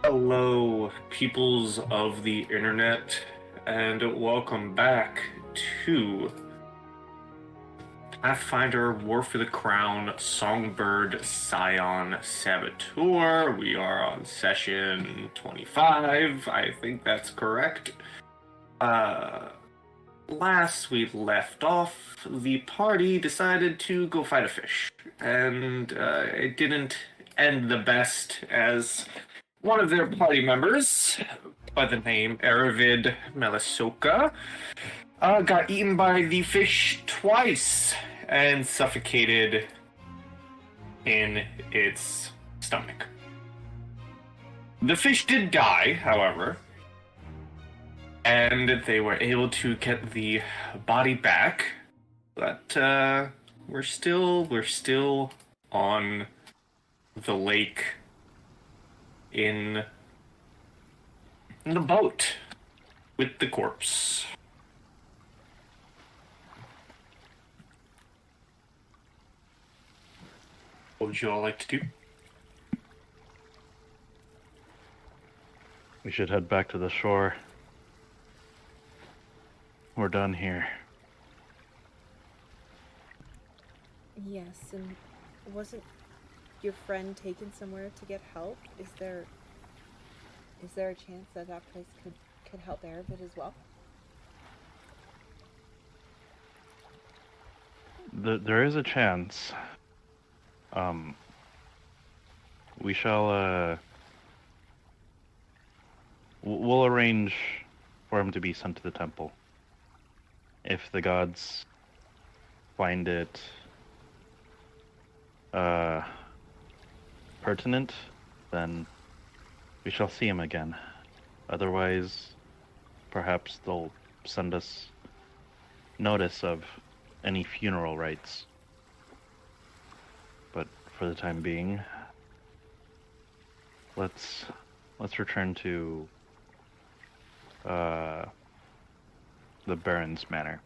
Hello, peoples of the internet, and welcome back to Pathfinder War for the Crown Songbird Scion Saboteur. We are on session 25, I think that's correct. Last we left off, the party decided to go fight a fish, and it didn't end the best as one of their party members, by the name Aravid Melisoka, got eaten by the fish twice and suffocated in its stomach. The fish did die, however, and they were able to get the body back, but we're still on the lake in the boat with the corpse. What would you all like to do? We should head back to the shore. We're done here. Yes, and wasn't your friend taken somewhere to get help? Is there a chance that place could help Aravid as well? There is a chance. We shall, we'll arrange for him to be sent to the temple. If the gods find it pertinent, then we shall see him again. Otherwise, perhaps they'll send us notice of any funeral rites. But for the time being, let's return to the Baron's manor.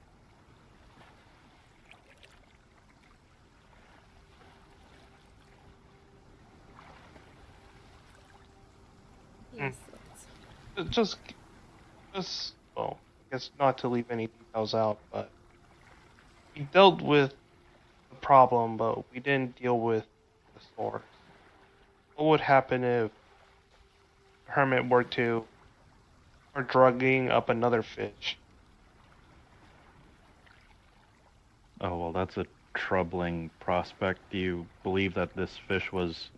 Yes. Just, well, I guess not to leave any details out, but we dealt with the problem, but we didn't deal with the source. What would happen if the hermit were to start drugging up another fish? Oh, well, that's a troubling prospect. Do you believe that this fish was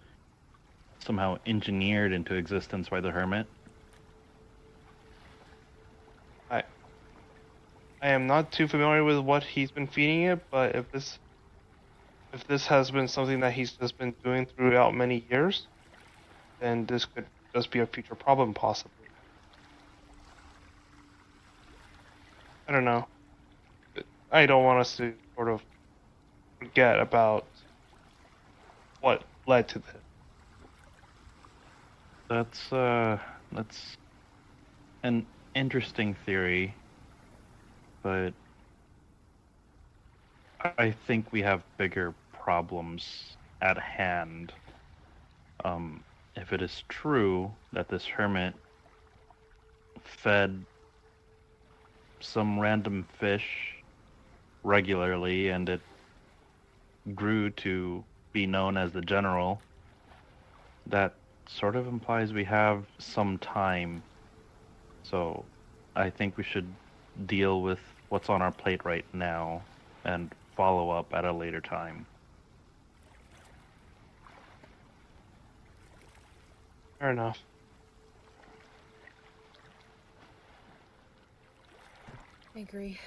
somehow engineered into existence by the hermit? I am not too familiar with what he's been feeding it, but if this has been something that he's just been doing throughout many years, then this could just be a future problem, possibly. I don't know. I don't want us to sort of forget about what led to this. That's an interesting theory, but I think we have bigger problems at hand. If it is true that this hermit fed some random fish regularly and it grew to be known as the General, that sort of implies we have some time. So I think we should deal with what's on our plate right now and follow up at a later time. Fair enough. I agree.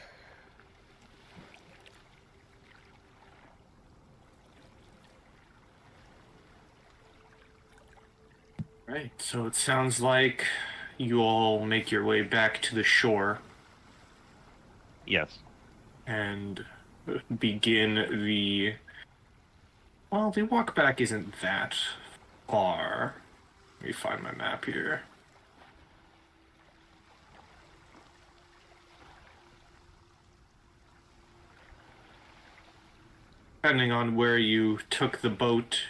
Right, so it sounds like you all make your way back to the shore. Yes. And begin the... Well, the walk back isn't that far. Let me find my map here. Depending on where you took the boat,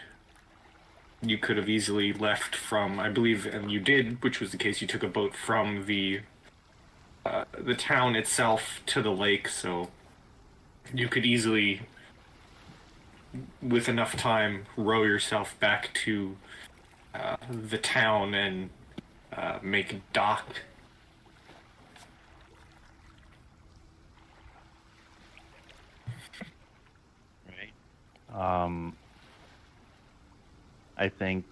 you could have easily left from, I believe, and you did, which was the case. You took a boat from the town itself to the lake, so you could easily, with enough time, row yourself back to the town and make dock. Right. I think.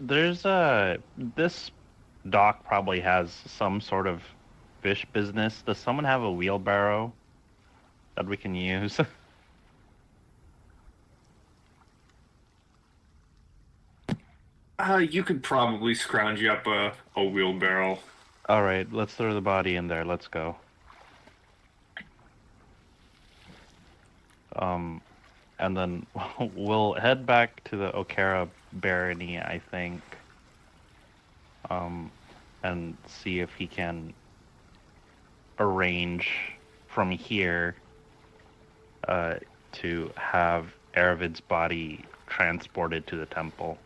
There's this dock probably has some sort of fish business. Does someone have a wheelbarrow that we can use? You could probably scrounge you up a wheelbarrow. All right, let's throw the body in there. Let's go. And then we'll head back to the Okara barony, I think, and see if he can arrange from here to have Aravid's body transported to the temple.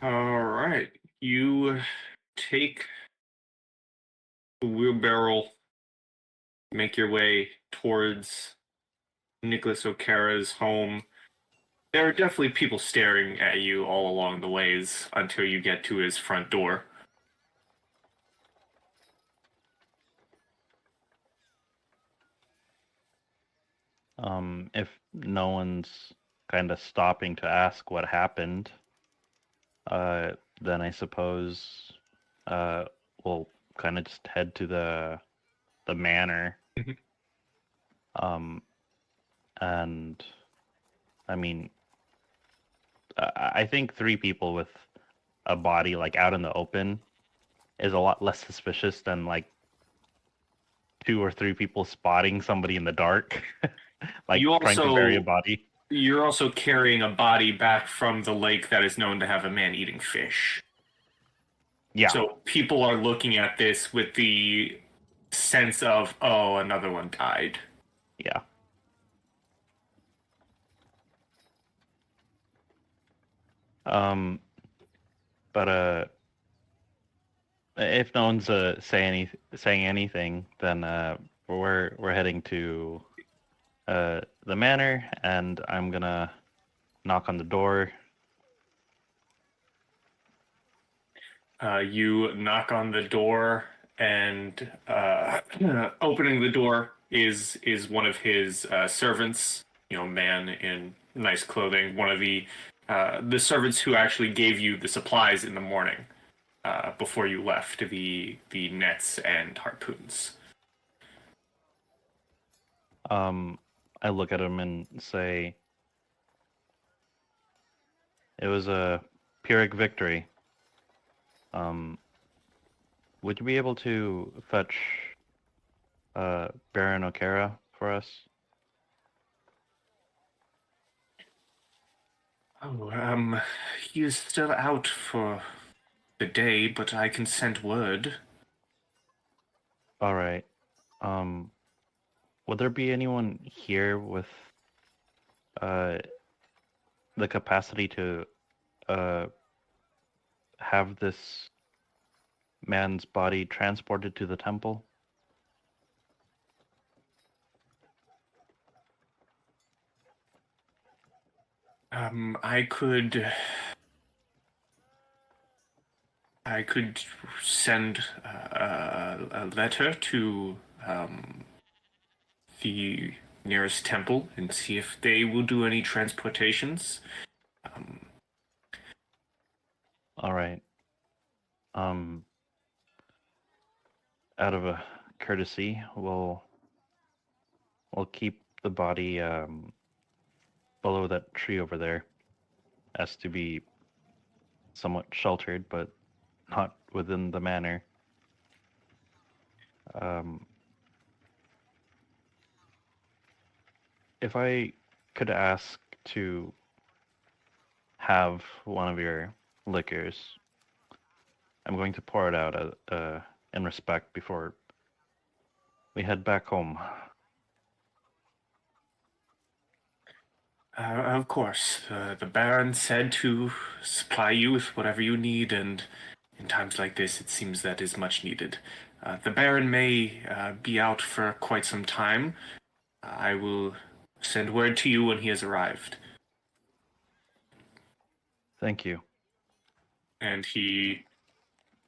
All right, you take the wheelbarrow, make your way towards Nicholas Okara's home. There are definitely people staring at you all along the ways until you get to his front door. If no one's kind of stopping to ask what happened, then I suppose we'll kind of just head to the manor. And I mean, I think 3 people with a body like out in the open is a lot less suspicious than like 2 or 3 people spotting somebody in the dark, like You trying to bury a body. You're also carrying a body back from the lake that is known to have a man eating fish. Yeah. So people are looking at this with the sense of, oh, another one died. Yeah. But if no one's saying anything, then we're heading to the manor, and I'm gonna knock on the door. You knock on the door, and opening the door is one of his servants. Man in nice clothing. One of the servants who actually gave you the supplies in the morning before you left, the nets and harpoons. I look at him and say, "It was a Pyrrhic victory. Would you be able to fetch Baron Okara for us?" Oh, he is still out for the day, but I can send word. All right. Would there be anyone here with the capacity to have this man's body transported to the temple? I could send a letter to the nearest temple and see if they will do any transportations. All right. Out of a courtesy, we'll keep the body below that tree over there, as to be somewhat sheltered, but not within the manor. If I could ask to have one of your liquors, I'm going to pour it out in respect before we head back home. Of course, the Baron said to supply you with whatever you need, and in times like this, it seems that is much needed. The Baron may be out for quite some time. I will send word to you when he has arrived. Thank you. And he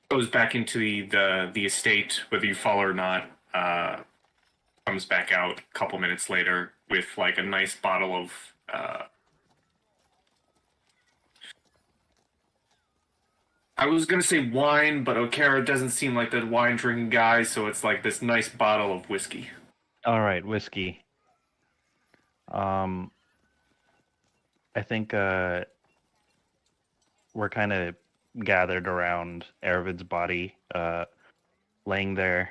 goes back into the estate, whether you follow or not. Comes back out a couple minutes later with like a nice bottle of. I was gonna say wine, but Okara doesn't seem like the wine drinking guy, so it's like this nice bottle of whiskey. All right, whiskey. I think we're kind of gathered around Aravid's body, laying there,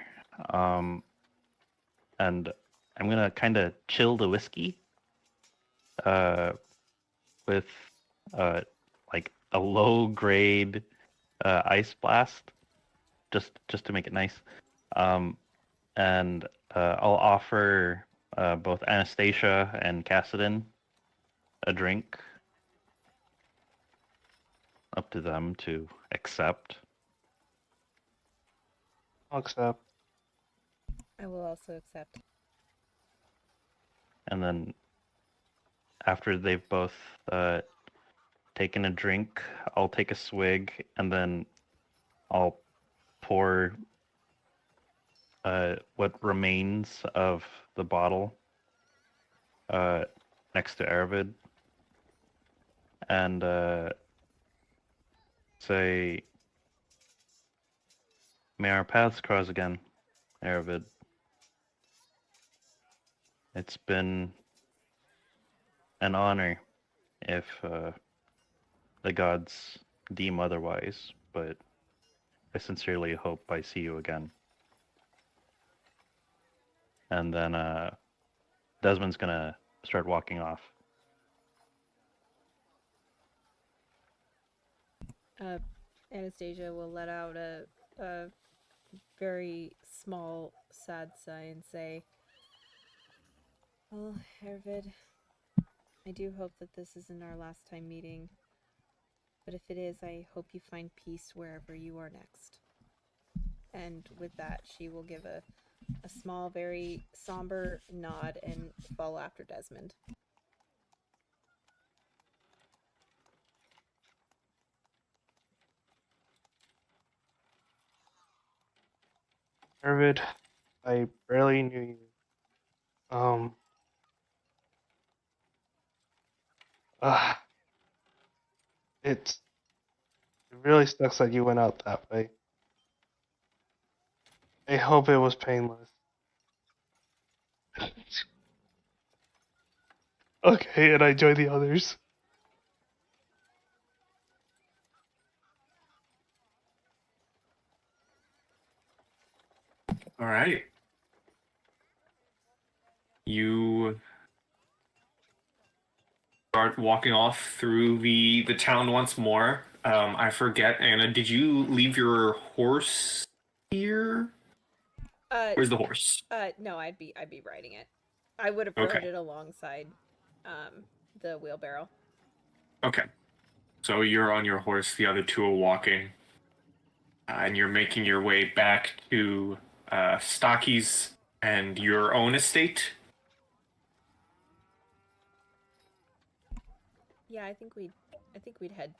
and I'm gonna kind of chill the whiskey, with like a low grade ice blast, just to make it nice, and I'll offer both Anastasia and Kassadin a drink. Up to them to accept. I'll accept. I will also accept. And then after they've both taken a drink, I'll take a swig, and then I'll pour what remains of the bottle next to Aravid, and say, may our paths cross again, Aravid. It's been an honor, if the gods deem otherwise, but I sincerely hope I see you again. And then Desmond's gonna start walking off. Anastasia will let out a very small, sad sigh and say, "Well, Aravid, I do hope that this isn't our last time meeting. But if it is, I hope you find peace wherever you are next." And with that, she will give a small, very somber nod and follow after Desmond. Arvid, I barely knew you. It really sucks that you went out that way. I hope it was painless. Okay, and I join the others. All right. You start walking off through the town once more. I forget, Anna, did you leave your horse here? Where's the horse? No, I'd be riding it. I would have rode it alongside the wheelbarrow. Okay. So you're on your horse, the other two are walking, and you're making your way back to Stocky's and your own estate. Yeah, I think we'd head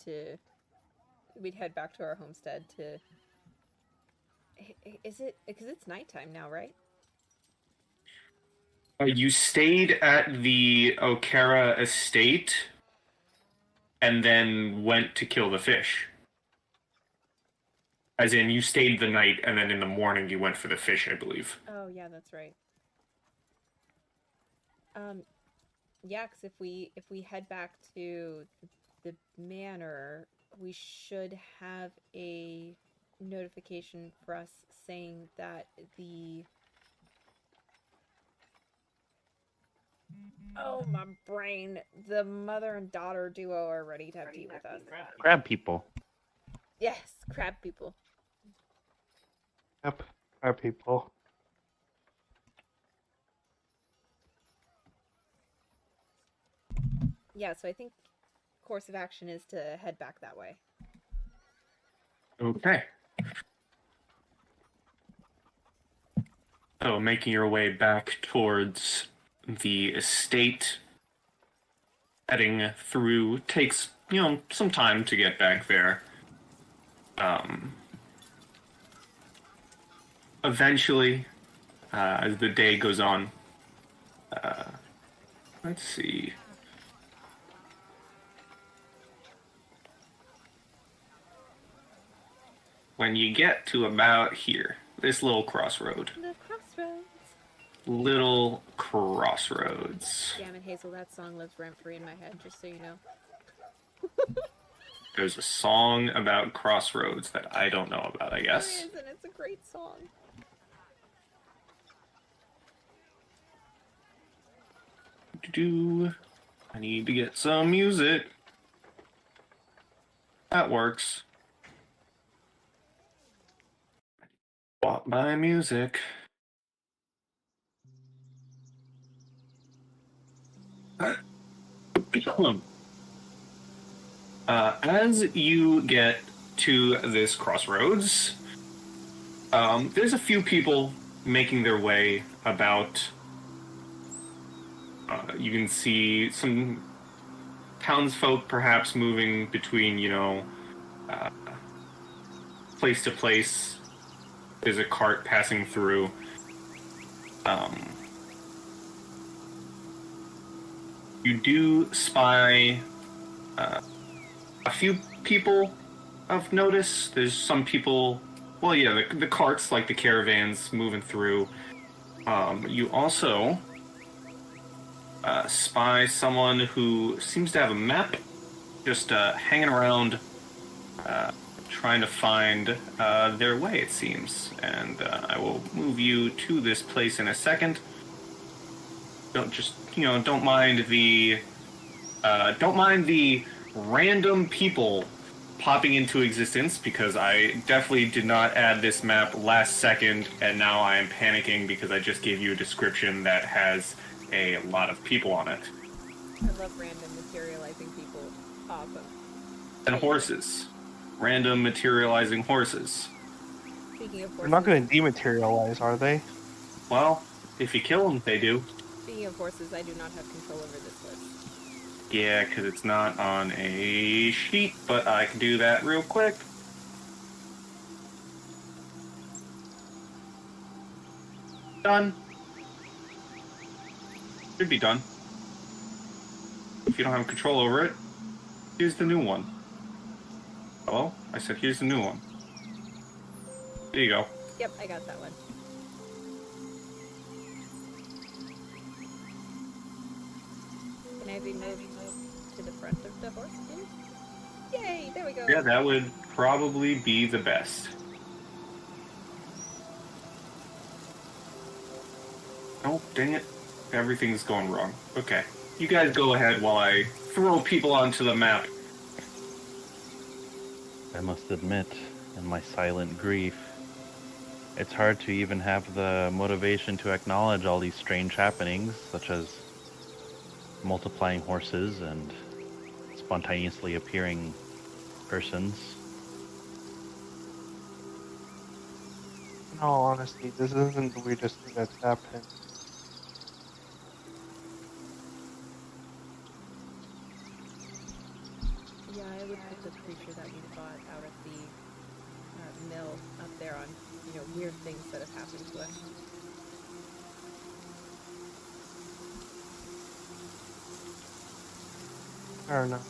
back to our homestead to. Is it because it's nighttime now, right? You stayed at the Okara estate and then went to kill the fish. As in, you stayed the night and then in the morning you went for the fish, I believe. Oh, yeah, that's right. Yeah, because if we head back to the manor, we should have a notification for us saying that the... Oh, my brain. The mother and daughter duo are ready to have tea with us. Crab people. Yes, crab people. Yep. Our people. Yeah, so I think course of action is to head back that way. Okay. So, making your way back towards the estate, heading through takes, some time to get back there. Eventually, as the day goes on, let's see. When you get to about here, this little crossroad. The crossroads. Little crossroads. Damn it, Hazel, that song lives rent-free in my head, just so you know. There's a song about crossroads that I don't know about, I guess. There is, and it's a great song. I need to get some music. That works. Bought my music. As you get to this crossroads, there's a few people making their way about. You can see some townsfolk perhaps moving between, place to place. There's a cart passing through. You do spy a few people of notice. There's some people, well, yeah, the carts, like the caravans moving through. You also spy someone who seems to have a map, just hanging around, trying to find their way, it seems. And I will move you to this place in a second. Don't mind the random people popping into existence, because I definitely did not add this map last second, and now I am panicking because I just gave you a description that has a lot of people on it. I love random materializing people. Awesome. And horses. Random materializing horses. Speaking of horses... They're not going to dematerialize, are they? Well, if you kill them, they do. Speaking of horses, I do not have control over this list. Yeah, because it's not on a sheet, but I can do that real quick. Done. Should be done. If you don't have control over it, here's the new one. Hello? I said here's the new one. There you go. Yep, I got that one. Can I be moved to the front of the horse, please? Yay! There we go! Yeah, that would probably be the best. Oh, dang it. Everything's going wrong. Okay. You guys go ahead while I throw people onto the map. I must admit, in my silent grief, it's hard to even have the motivation to acknowledge all these strange happenings, such as multiplying horses and spontaneously appearing persons. In all honesty, this isn't the weirdest thing that's happened. Yeah, I would put the creature that we fought out at the mill up there on, weird things that have happened to us. Fair enough.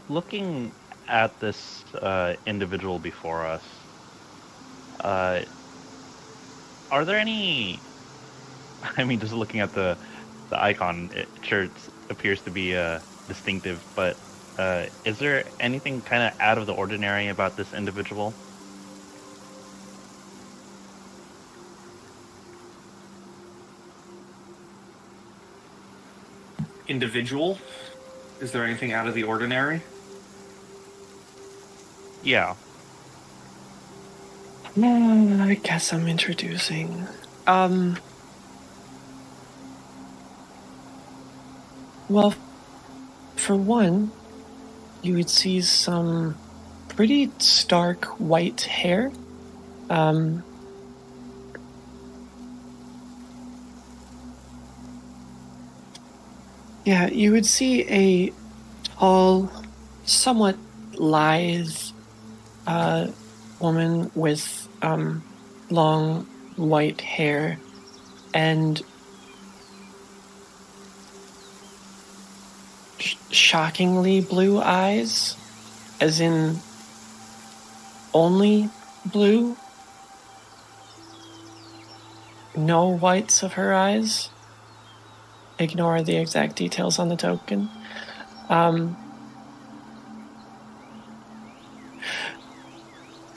Looking at this individual before us, are there any... I mean, just looking at the icon, it sure appears to be distinctive, but is there anything kind of out of the ordinary about this individual? Individual? Is there anything out of the ordinary? Yeah. I guess I'm introducing. Well, for one, you would see some pretty stark white hair. Yeah, you would see a tall, somewhat lithe woman with long white hair and shockingly blue eyes, as in only blue. No whites of her eyes. Ignore the exact details on the token.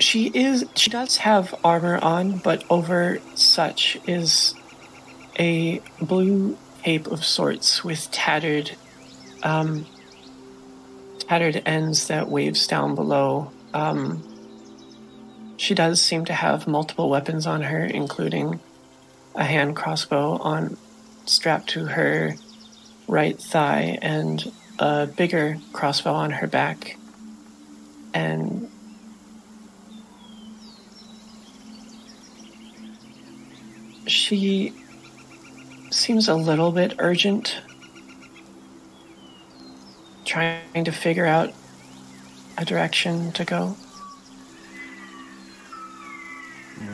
She does have armor on, but over such is a blue cape of sorts with tattered ends that waves down below. She does seem to have multiple weapons on her, including a hand crossbow strapped to her right thigh and a bigger crossbow on her back. And she seems a little bit urgent, trying to figure out a direction to go,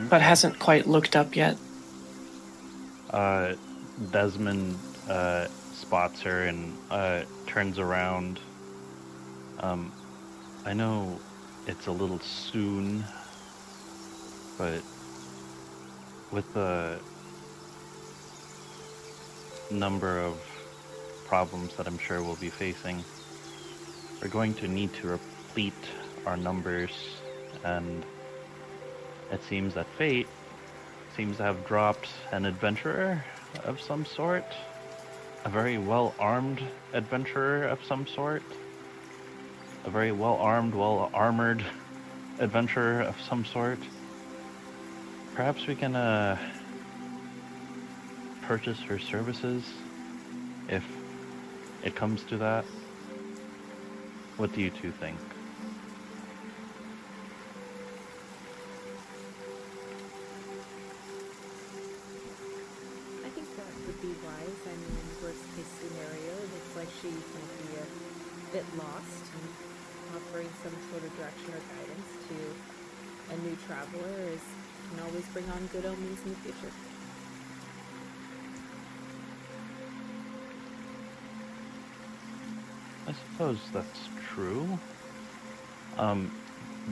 but hasn't quite looked up yet. Desmond spots her and turns around. I know it's a little soon, but with the number of problems that I'm sure we'll be facing, we're going to need to replete our numbers, and it seems that fate seems to have dropped an adventurer of some sort, a very well-armed adventurer of some sort, a very well-armed, well-armored adventurer of some sort. Perhaps we can purchase her services if it comes to that. What do you two think? I think that would be wise. I mean, worst case scenario, it looks like she might be a bit lost, and offering some sort of direction or guidance to a new traveler can always bring on good omens in the future. I suppose that's true.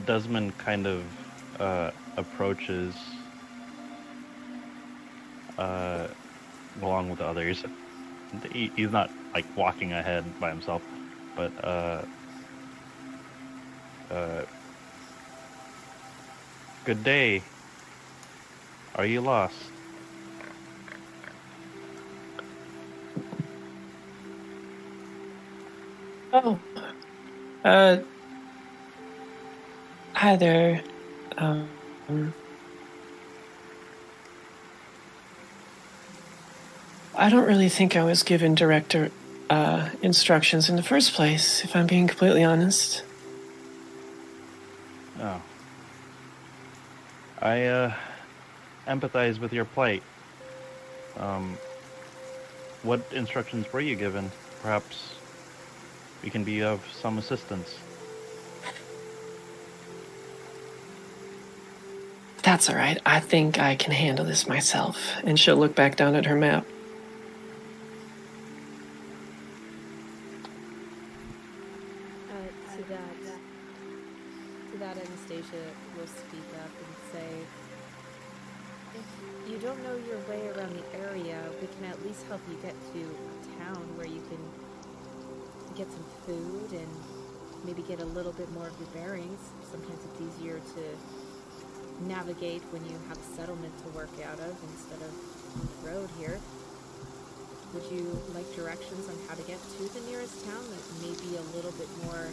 Desmond kind of approaches along with the others. He's not like walking ahead by himself, but good day. Are you lost? Oh, hi there. I don't really think I was given direct instructions in the first place, if I'm being completely honest. Oh. I empathize with your plight. What instructions were you given? Perhaps we can be of some assistance. That's all right. I think I can handle this myself. And she'll look back down at her map. To that, Anastasia will speak up and say, if you don't know your way around the area, we can at least help you get to a town where you can get some food and maybe get a little bit more of your bearings. Sometimes it's easier to navigate when you have a settlement to work out of instead of on the road here. Would you like directions on how to get to the nearest town that may be a little bit more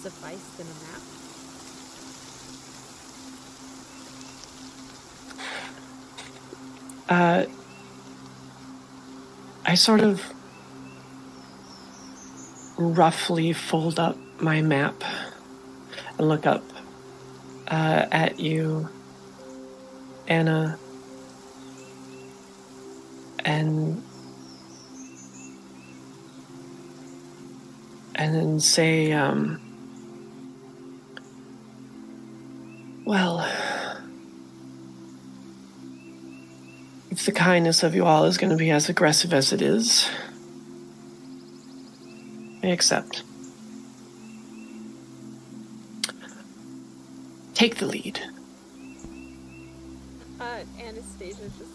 suffice than a map? I sort of roughly fold up my map and look up at you, Anna, and then say, well, if the kindness of you all is going to be as aggressive as it is, I accept. Take the lead. Anastasia just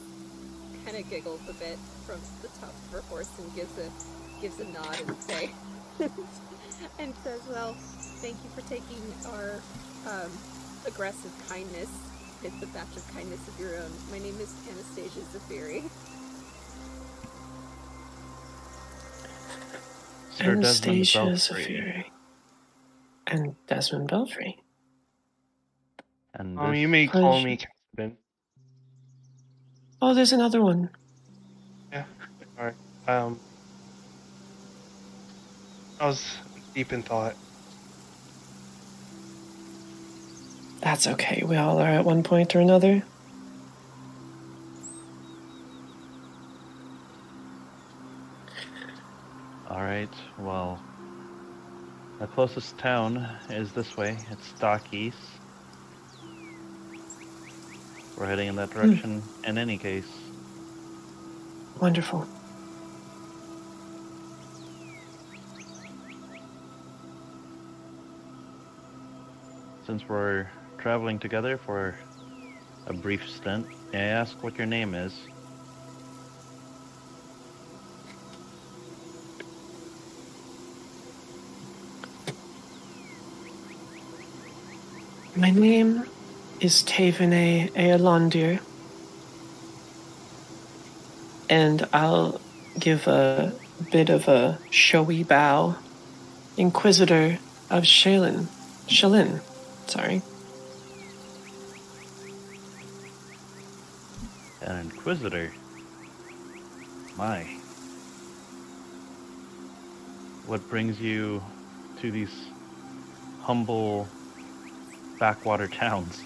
kind of giggles a bit from the top of her horse and gives a nod and say, and says, "Well, thank you for taking our aggressive kindness with the batch of kindness of your own. My name is Anastasia Zafeíri." Sir Desmond Anastasia Belfry. Zafeíri. And Desmond Belfry. And Oh, this you may call me Kassadin. Oh, there's another one. Yeah. Alright. I was deep in thought. That's okay. We all are at one point or another. Alright, well, the closest town is this way. It's Stock East. We're heading in that direction in any case. Wonderful. Since we're traveling together for a brief stint, may I ask what your name is? My name is Taevanae Eelondir. And I'll give a bit of a showy bow. Inquisitor of Shalin. Sorry. An Inquisitor. My. What brings you to these humble backwater towns?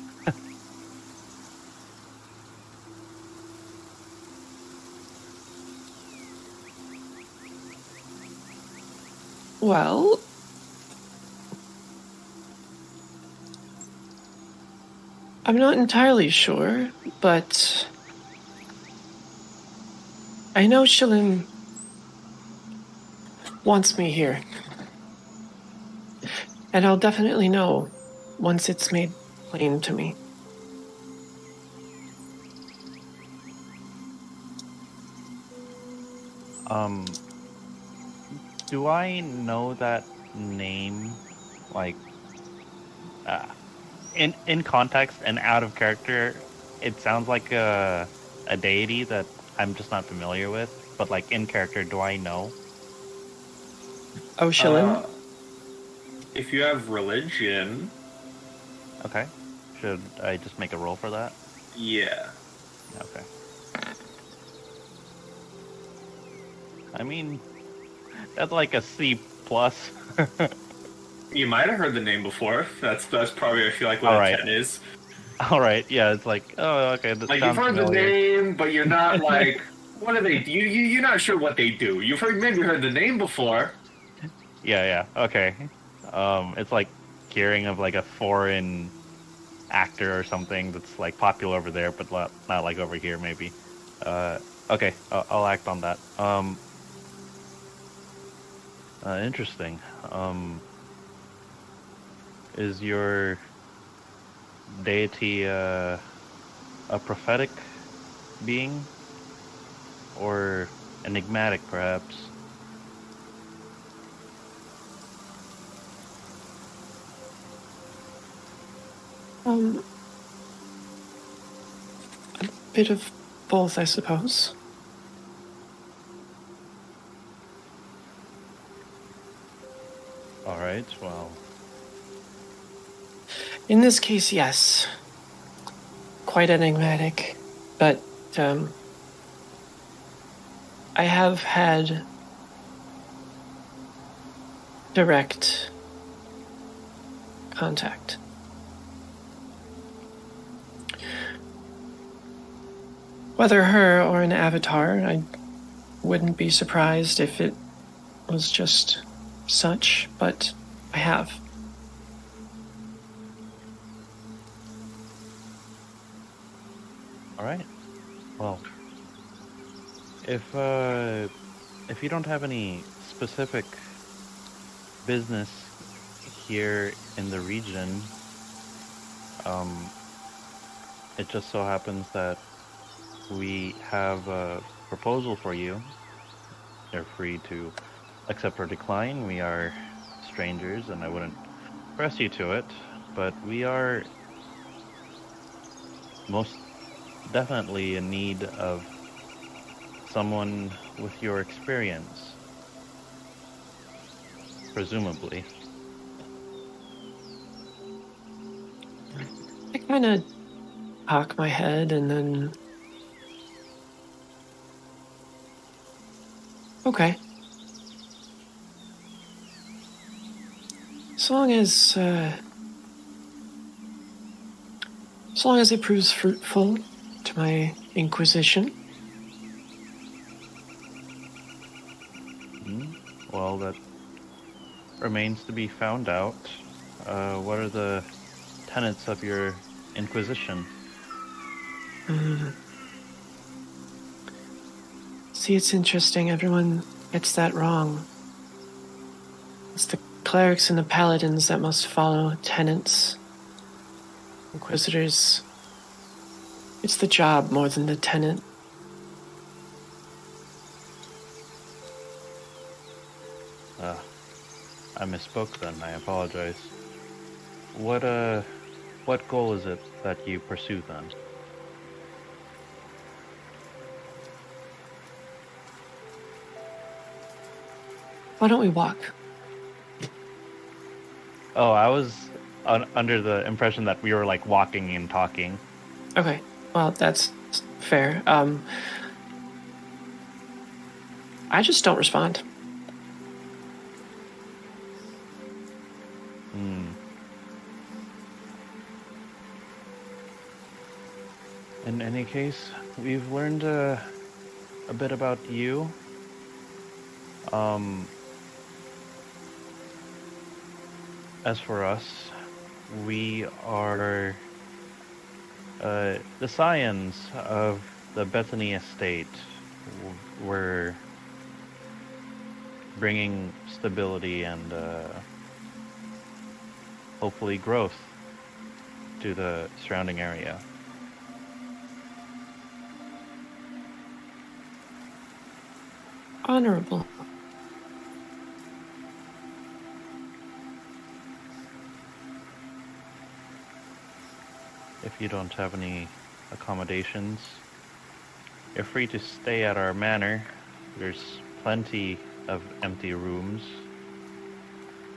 Well, I'm not entirely sure, but I know Shalin wants me here. And I'll definitely know once it's made plain to me. Do I know that name? Like, in context and out of character, it sounds like a deity that I'm just not familiar with. But like in character, do I know? Oh, Shalin? If you have religion, Okay. Should I just make a roll for that? yeah. Okay. I mean, that's like a C plus. You might have heard the name before. That's probably, I feel like, what All a right. 10 is. All right. Yeah, it's like, oh, okay. That Like, you've sounds heard the familiar. name, but you're not like, what do they do? You're not sure what they do. You've maybe heard the name before. Yeah. Okay. It's like hearing of like a foreign actor or something that's like popular over there, but not like over here, maybe. Okay. I'll act on that. Interesting. Is your deity a prophetic being or enigmatic, perhaps? A bit of both, I suppose. All right. Well, In this case, yes. Quite enigmatic, but I have had direct contact. Whether her or an avatar, I wouldn't be surprised if it was just such, but I have. All right. Well, if you don't have any specific business here in the region, it just so happens that we have a proposal for you. You're free to accept or decline. We are strangers, and I wouldn't press you to it, but we are most definitely in need of someone with your experience, presumably. I kind of cock my head and then... Okay. As long as it proves fruitful to my inquisition. Well, that remains to be found out. What are the tenets of your inquisition? See, it's interesting. Everyone gets that wrong. It's the clerics and the paladins that must follow tenets. Inquisitors, it's the job more than the tenet. I misspoke then. I apologize. What goal is it that you pursue then? Why don't we walk? Oh, I was under the impression that we were like walking and talking. Okay, well, that's fair. I just don't respond. In any case, we've learned a bit about you. As for us, we are the Scions of the Bethany estate. We're bringing stability and hopefully growth to the surrounding area. Honorable. If you don't have any accommodations, you're free to stay at our manor. There's plenty of empty rooms,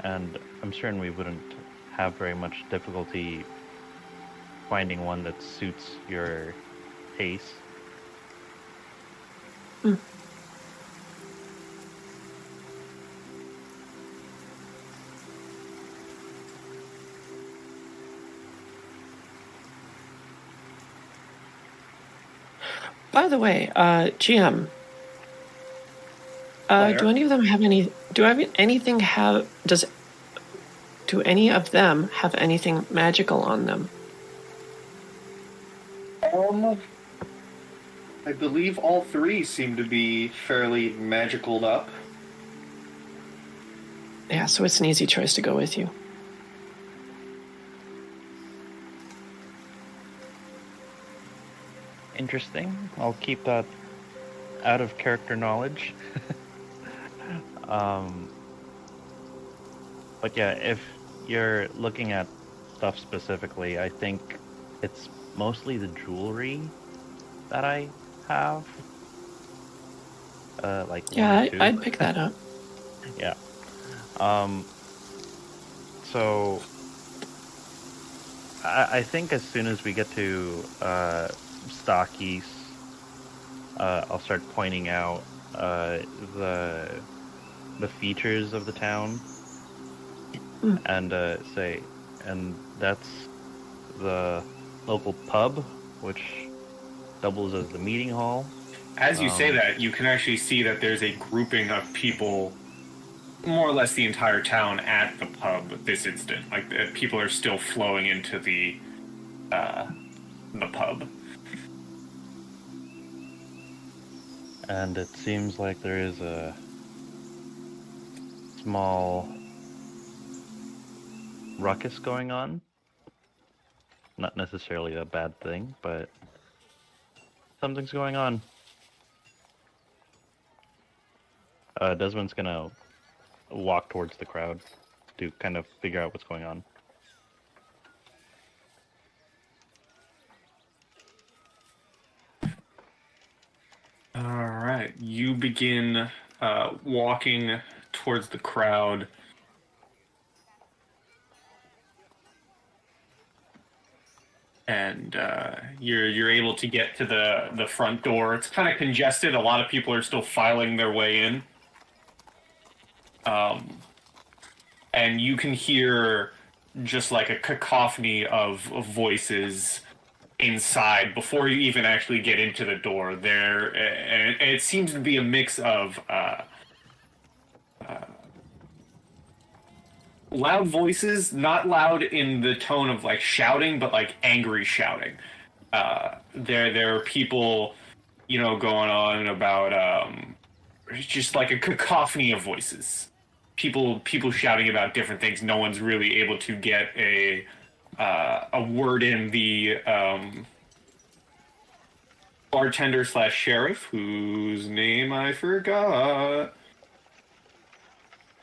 and I'm certain we wouldn't have very much difficulty finding one that suits your taste. By the way, GM, do any of them have any? Do any of them have anything magical on them? I believe all three seem to be fairly magicaled up. Yeah, so it's an easy choice to go with you. Interesting. I'll keep that out of character knowledge. But yeah, if you're looking at stuff specifically, I think it's mostly the jewelry that I have. Yeah, I'd pick that up. Yeah. So I think as soon as we get to Stockies, I'll start pointing out the features of the town, and and that's the local pub, which doubles as the meeting hall. As you say that, you can actually see that there's a grouping of people, more or less the entire town, at the pub at this instant. Like, people are still flowing into the pub. And it seems like there is a small ruckus going on. Not necessarily a bad thing, but something's going on. Desmond's gonna walk towards the crowd to kind of figure out what's going on. Alright, you begin walking towards the crowd. And you're able to get to the front door. It's kind of congested. A lot of people are still filing their way in. And you can hear just like a cacophony of voices inside before you even actually get into the door. And it seems to be a mix of loud voices, not loud in the tone of like shouting, but like angry shouting. There are people, going on about just like a cacophony of voices. People shouting about different things. No one's really able to get a word in. The bartender / sheriff, whose name I forgot.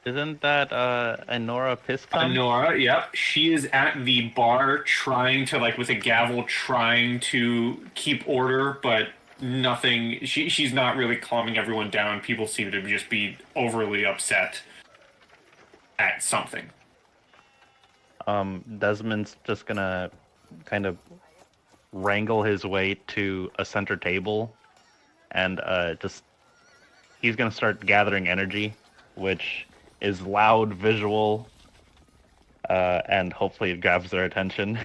Isn't that Anora Piscom? Anora, yep. She is at the bar trying to, like, with a gavel, trying to keep order, but nothing. She's not really calming everyone down. People seem to just be overly upset at something. Desmond's just gonna kind of wrangle his way to a center table, and he's gonna start gathering energy, which is loud, visual, and hopefully it grabs their attention.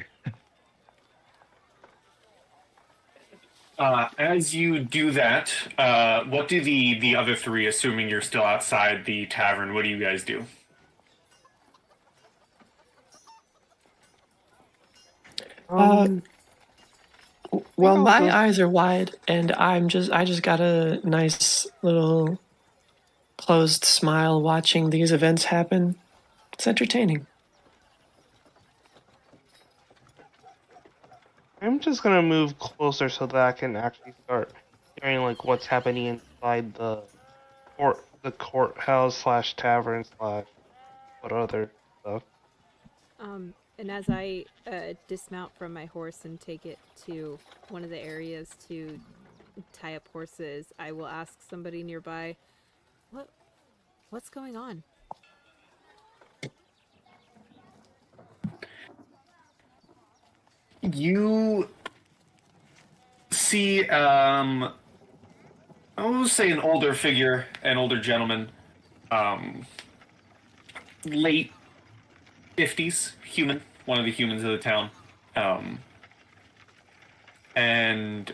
As you do that, what do the other three, assuming you're still outside the tavern, what do you guys do? Well, my eyes are wide, and I just got a nice little closed smile watching these events happen. It's entertaining. I'm just gonna move closer so that I can actually start hearing like what's happening inside the courthouse / tavern / what other stuff. And as I dismount from my horse and take it to one of the areas to tie up horses, I will ask somebody nearby, what's going on? You see, I will say an older figure, an older gentleman, late 50s, human, one of the humans of the town. And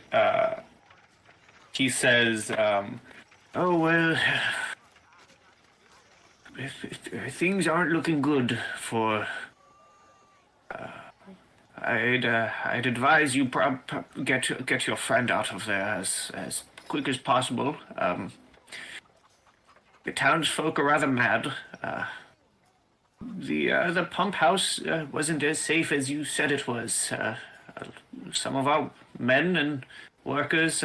he says, oh, well, if things aren't looking good for... I'd advise you get your friend out of there as quick as possible. The townsfolk are rather mad. The pump house wasn't as safe as you said it was. Some of our men and workers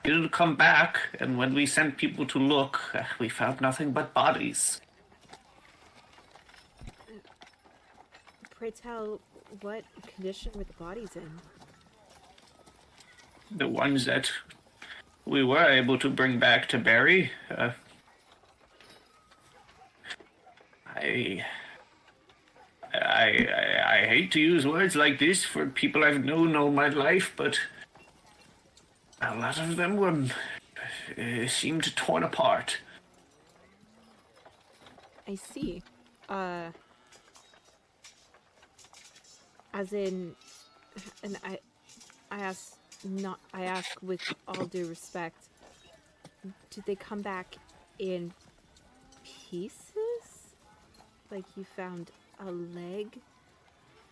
didn't come back, and when we sent people to look, we found nothing but bodies. Pray tell, what condition were the bodies in? The ones that we were able to bring back to bury, I hate to use words like this for people I've known all my life, but A lot of them were seemed torn apart. I see. As in, and I ask with all due respect, did they come back in pieces? Like you found a leg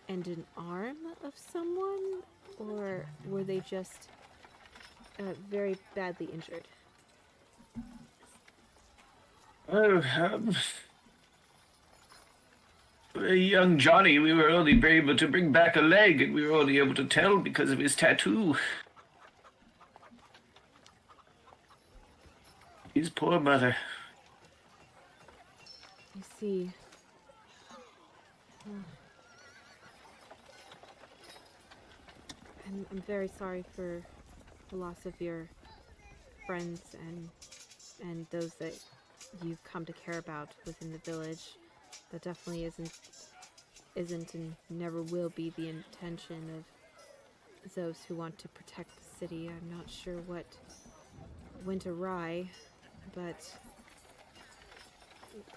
and an arm of someone? Or were they just very badly injured? Oh, young Johnny, we were only able to bring back a leg, and we were only able to tell because of his tattoo. His poor mother. I see. I'm very sorry for the loss of your friends and those that you've come to care about within the village. That definitely isn't and never will be the intention of those who want to protect the city. I'm not sure what went awry, but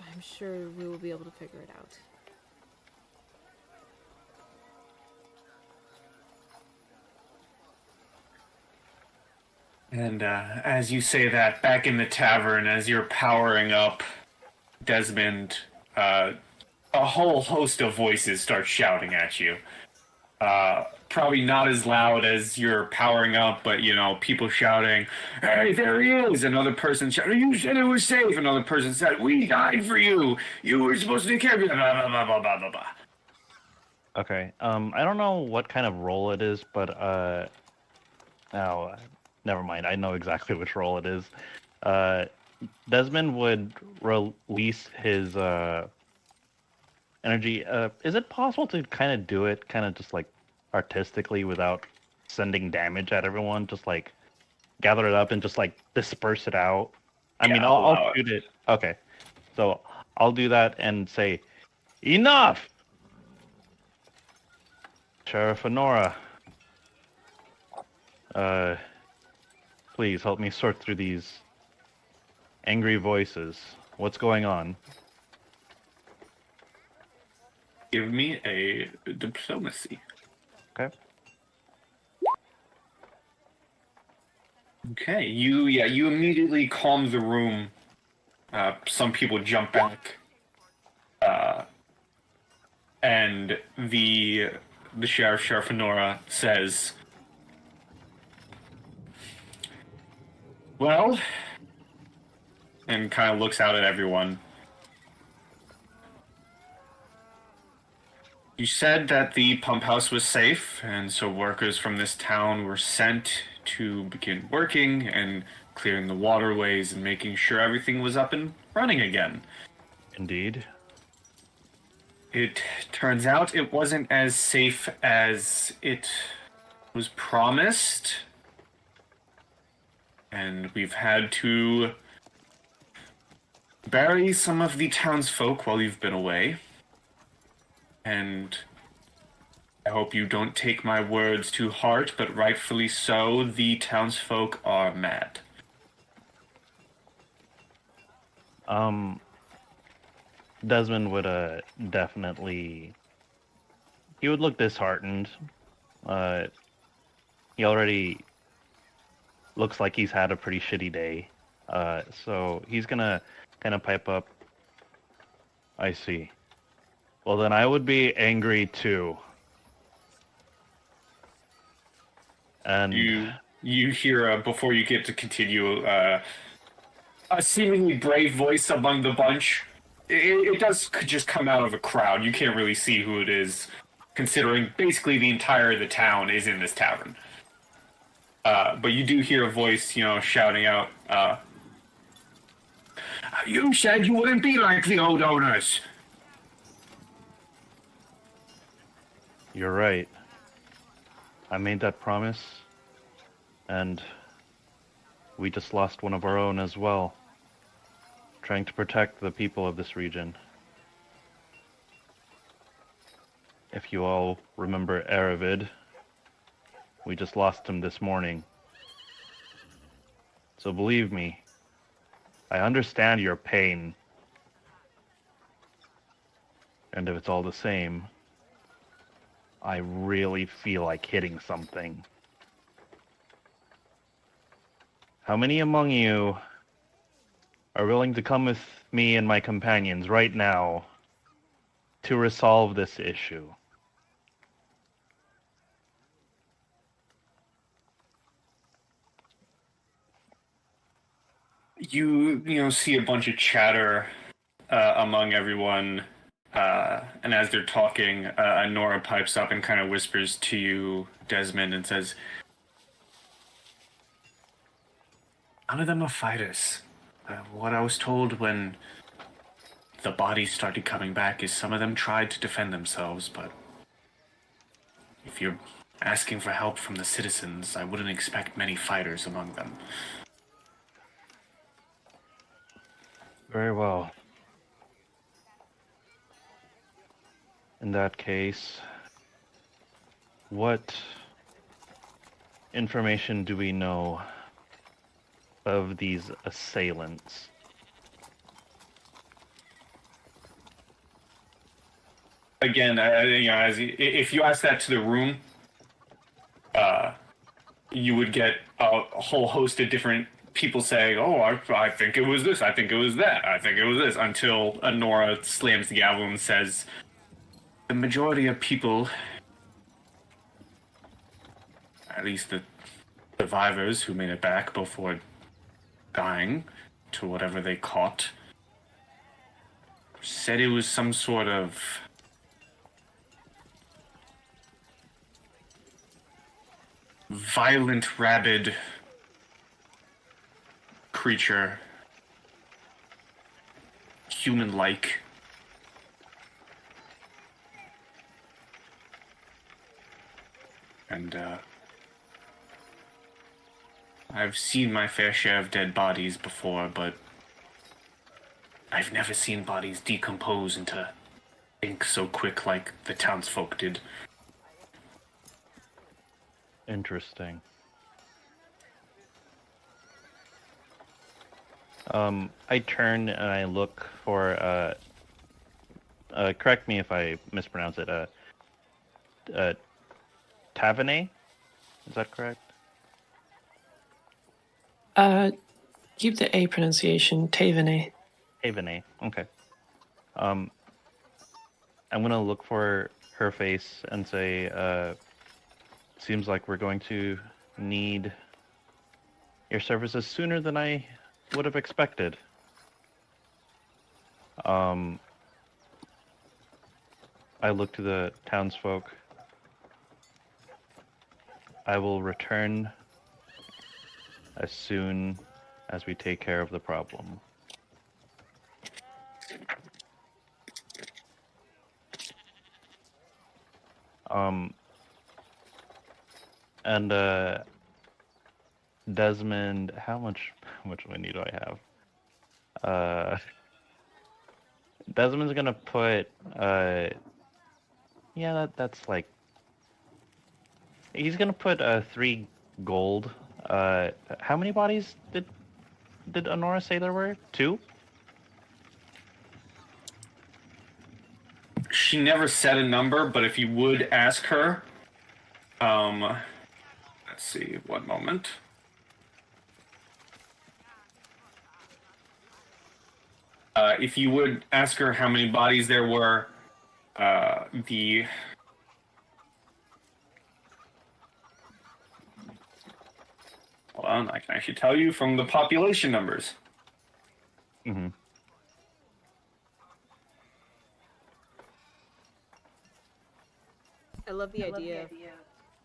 I'm sure we will be able to figure it out. And as you say that, back in the tavern, as you're powering up, Desmond, a whole host of voices start shouting at you. Probably not as loud as you're powering up, but, you know, people shouting, "Hey, there he is!" Another person shouting, "You said it was safe!" Another person said, "We died for you! You were supposed to take care of you!" Blah, blah, blah, blah, blah, blah, blah. Okay. I don't know what kind of role it is, but never mind. I know exactly which role it is. Desmond would release his energy. Is it possible to kind of do it, kind of just like artistically, without sending damage at everyone? Just like gather it up and just like disperse it out. I mean, I'll shoot it. Okay, so I'll do that and say, "Enough, Sheriff Honora. Please help me sort through these angry voices. What's going on?" Give me a diplomacy. Okay. Okay, you immediately calm the room. Some people jump back, and the Sheriff Honora says, "Well," and kind of looks out at everyone. "You said that the pump house was safe, and so workers from this town were sent to begin working and clearing the waterways and making sure everything was up and running again. Indeed. It turns out it wasn't as safe as it was promised, and we've had to bury some of the townsfolk while you've been away. And I hope you don't take my words to heart, but rightfully so, the townsfolk are mad." Desmond would definitely. He would look disheartened. He already looks like he's had a pretty shitty day. So he's gonna kind of pipe up. "I see. Well, then I would be angry too." And You hear, before you get to continue, a seemingly brave voice among the bunch. It does just come out of a crowd. You can't really see who it is, considering basically the entire of the town is in this tavern. But you do hear a voice, shouting out, "You said you wouldn't be like the old owners." You're right. I made that promise, and we just lost one of our own as well, trying to protect the people of this region. If you all remember Aravid, we just lost him this morning. So believe me, I understand your pain. And if it's all the same, I really feel like hitting something. How many among you are willing to come with me and my companions right now to resolve this issue? You see a bunch of chatter among everyone, and as they're talking, Nora pipes up and kind of whispers to you, Desmond, and says, "None of them are fighters. What I was told when the bodies started coming back is some of them tried to defend themselves, but if you're asking for help from the citizens, I wouldn't expect many fighters among them." Very well. In that case, what information do we know of these assailants? Again, if you ask that to the room, you would get a whole host of different people saying, "Oh, I think it was this, I think it was that, I think it was this," until Nora slams the gavel and says, "The majority of people, at least the survivors who made it back before dying to whatever they caught, said it was some sort of violent, rabid creature, human-like. And, I've seen my fair share of dead bodies before, but I've never seen bodies decompose into ink so quick like the townsfolk did." Interesting. I turn and I look for, correct me if I mispronounce it, Taevanae? Is that correct? Keep the A pronunciation, Taevanae. Taevanae, okay. I'm gonna look for her face and say, seems like we're going to need your services sooner than I would have expected. I look to the townsfolk. I will return as soon as we take care of the problem. And Desmond, how much money do I have? Desmond's gonna put yeah, that's like, he's gonna put 3 gold. How many bodies did Honora say there were? 2? She never said a number, but if you would ask her, let's see, one moment. If you would ask her how many bodies there were, hold on, I can actually tell you from the population numbers. Mm-hmm. I love the idea of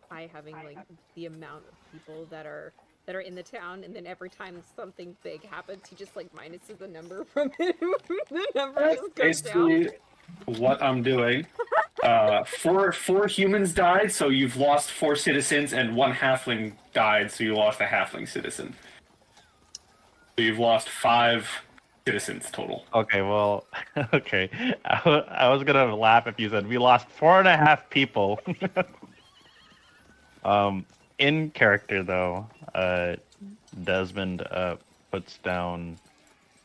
I having like the amount of people that are in the town, and then every time something big happens, he just like minuses the number from it. The number That's just goes basically down. what I'm doing. Four humans died, so you've lost 4 citizens, and 1 halfling died, so you lost a halfling citizen. So you've lost 5 citizens total. Okay, well, okay. I was gonna laugh if you said we lost 4.5 people. In character, though, Desmond puts down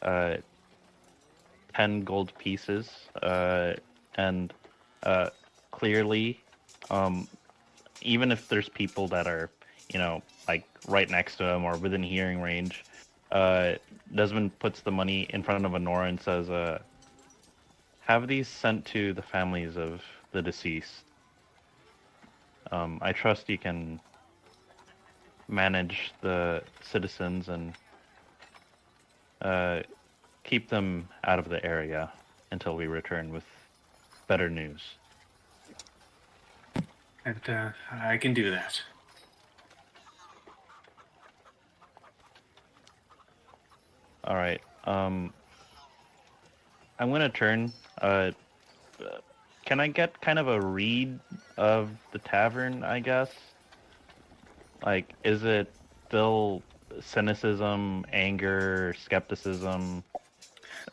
10 gold pieces, and clearly, even if there's people that are, like right next to him or within hearing range, Desmond puts the money in front of Honora and says, have these sent to the families of the deceased. I trust you can manage the citizens and keep them out of the area until we return with better news. And I can do that. All right. I'm gonna turn. Can I get kind of a read of the tavern, I guess? Like, is it still cynicism, anger, skepticism?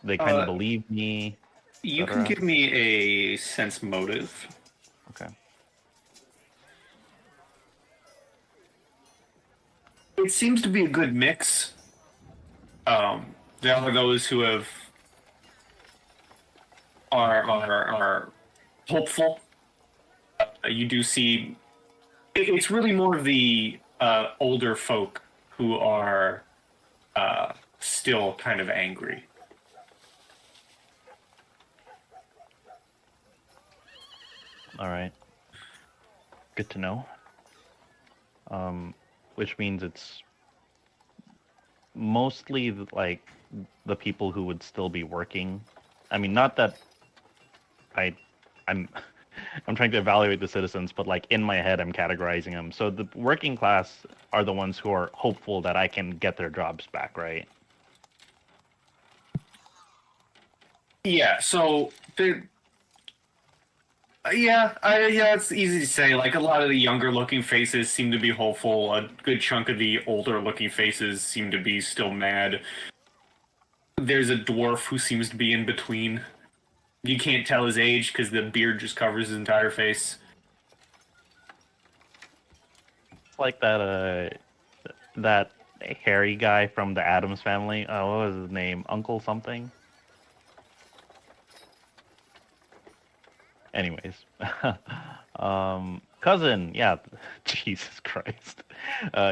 They kind of believe me. You can give me a sense motive. Okay. It seems to be a good mix. There are those who are hopeful. You do see it's really more of the older folk who are still kind of angry. All right. Good to know. Which means it's mostly like the people who would still be working. I mean, not that I'm trying to evaluate the citizens, but like in my head, I'm categorizing them. So the working class are the ones who are hopeful that I can get their jobs back, right? Yeah. So it's easy to say. Like a lot of the younger-looking faces seem to be hopeful. A good chunk of the older-looking faces seem to be still mad. There's a dwarf who seems to be in between. You can't tell his age because the beard just covers his entire face. It's like that hairy guy from the Addams Family. Oh, what was his name? Uncle something? Anyways. Cousin, yeah. Jesus Christ.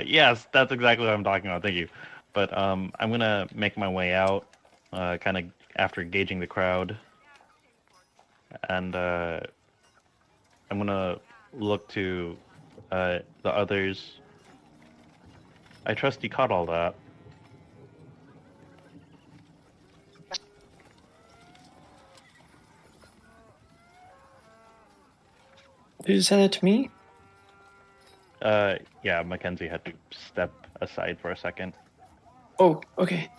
Yes, that's exactly what I'm talking about. Thank you. But I'm gonna make my way out, kind of after gauging the crowd. And I'm gonna look to the others. I trust you caught all that. Did you say that to me? Yeah, Mackenzie had to step aside for a second. Oh, okay.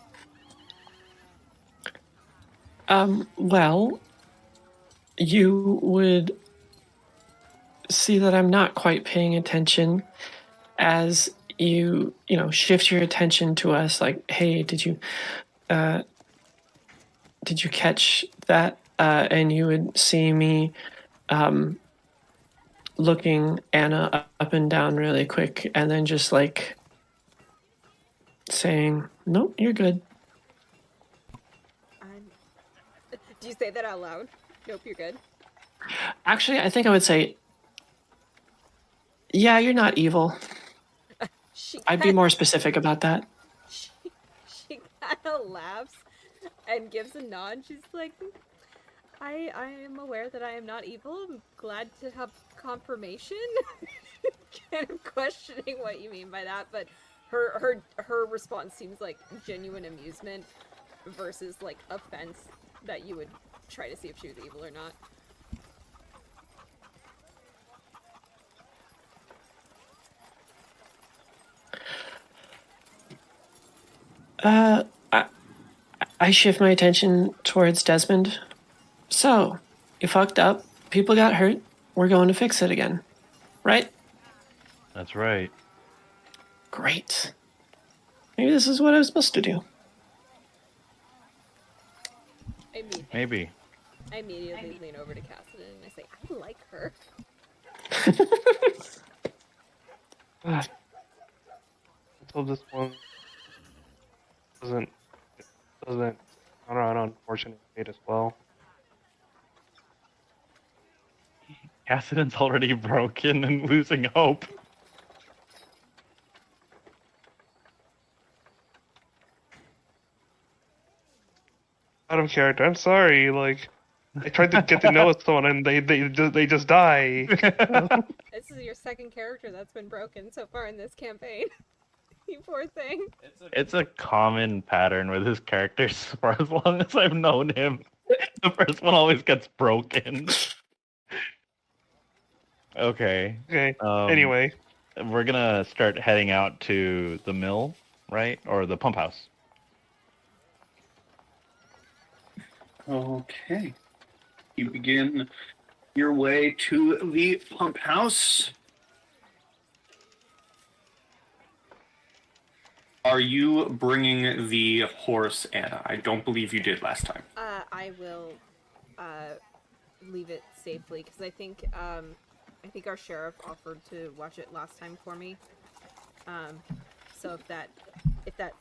Well, you would see that I'm not quite paying attention as you shift your attention to us, like, hey, did you catch that? And you would see me looking Anna up and down really quick, and then just like saying, nope, you're good. Do you say that out loud? Nope, you're good. Actually, I think I would say, yeah, you're not evil. I'd be more specific about that. She kind of laughs and gives a nod. She's like, I am aware that I am not evil. I'm glad to have confirmation. Kind of questioning what you mean by that, but her response seems like genuine amusement versus like offense that you would try to see if she was evil or not. I shift my attention towards Desmond. So, you fucked up. People got hurt. We're going to fix it again. Right? That's right. Great. Maybe this is what I was supposed to do. Maybe. I immediately lean over to Kassadin and I say, I like her. Until this one doesn't on an unfortunate fate as well. Kassadin's already broken and losing hope. Out of character. I'm sorry. Like, I tried to get to know someone and they just die. This is your second character that's been broken so far in this campaign. You poor thing. It's a common pattern with his characters for as long as I've known him. The first one always gets broken. Okay. Okay. Um, Anyway, We're gonna start heading out to the mill, right? Or the pump house. Okay. You begin your way to the pump house. Are you bringing the horse, Anna? I don't believe you did last time. I will leave it safely because I think our sheriff offered to watch it last time for me. So if that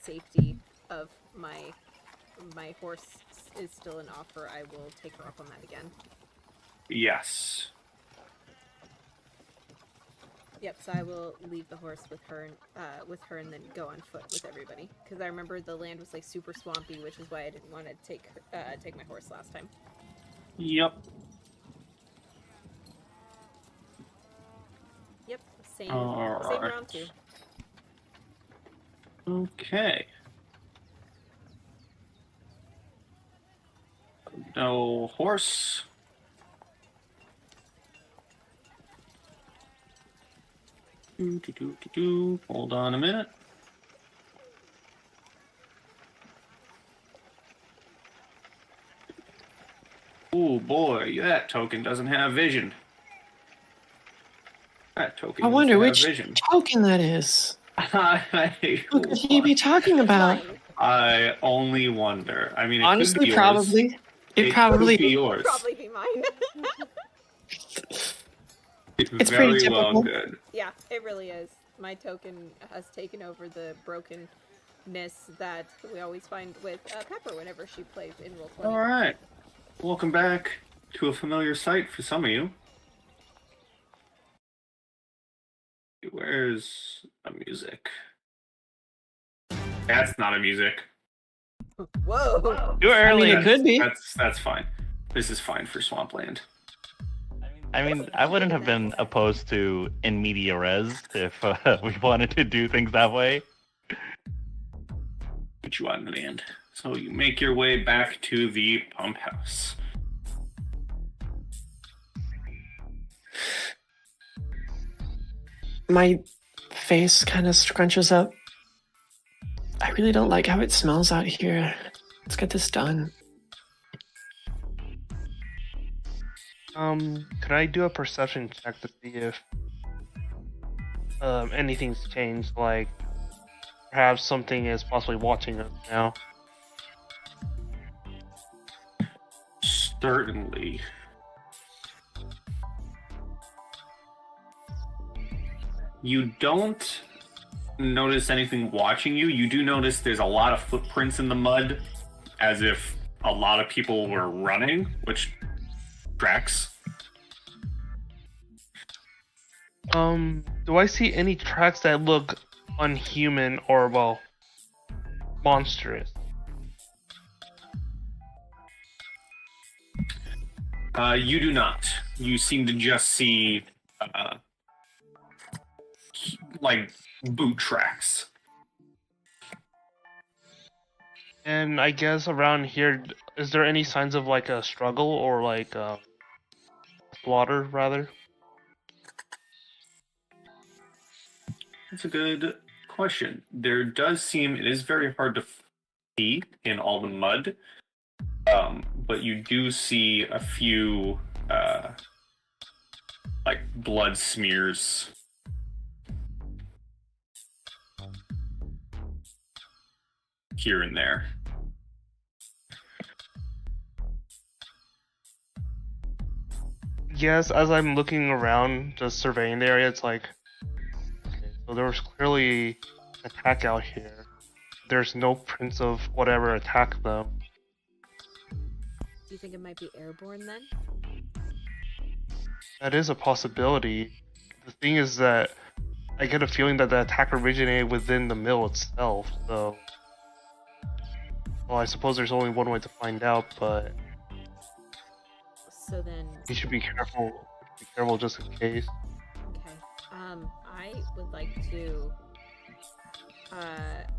safety of my horse is still an offer, I will take her up on that again. Yes. Yep. So I will leave the horse with her and then go on foot with everybody because I remember the land was like super swampy, which is why I didn't want to take my horse last time. Yep. Yep. Same Alright. round two. Okay. No horse. Hold on a minute. Oh boy, that token doesn't have vision. That token I wonder doesn't have which vision. token that is. Who could he be talking about? Fine. I only wonder. I mean, it Honestly, could be yours. probably. It probably. could be yours. Probably be mine. It's very pretty well typical. good. Yeah, it really is. My token has taken over the brokenness that we always find with Pepper whenever she plays in Roll20. All right. Welcome back to a familiar sight for some of you. Where's a music? That's not a music. Whoa! too early. it could be. That's fine. This is fine for Swampland. I mean, I wouldn't have been opposed to in media res if we wanted to do things that way. Put you on demand. So you make your way back to the pump house. My face kind of scrunches up. I really don't like how it smells out here. Let's get this done. Could I do a perception check to see if anything's changed? Like, perhaps something is possibly watching us now. Certainly. You don't notice anything watching you. You do notice there's a lot of footprints in the mud, as if a lot of people were running, which tracks. Do I see any tracks that look unhuman or, well, monstrous? You do not. You seem to just see, like, boot tracks. And I guess around here, is there any signs of, like, a struggle or, like, slaughter, rather? That's a good question. There does seem, it is very hard to see in all the mud, but you do see a few, like, blood smears. Here and there. Yes, as I'm looking around, just surveying the area, it's like, okay, so there was clearly an attack out here. there's no prints of whatever attacked them. Do you think it might be airborne then? That is a possibility. The thing is that I get a feeling that the attack originated within the mill itself, so... Well, I suppose there's only one way to find out, but... So then... You should be careful. Be careful just in case. Okay. I would like to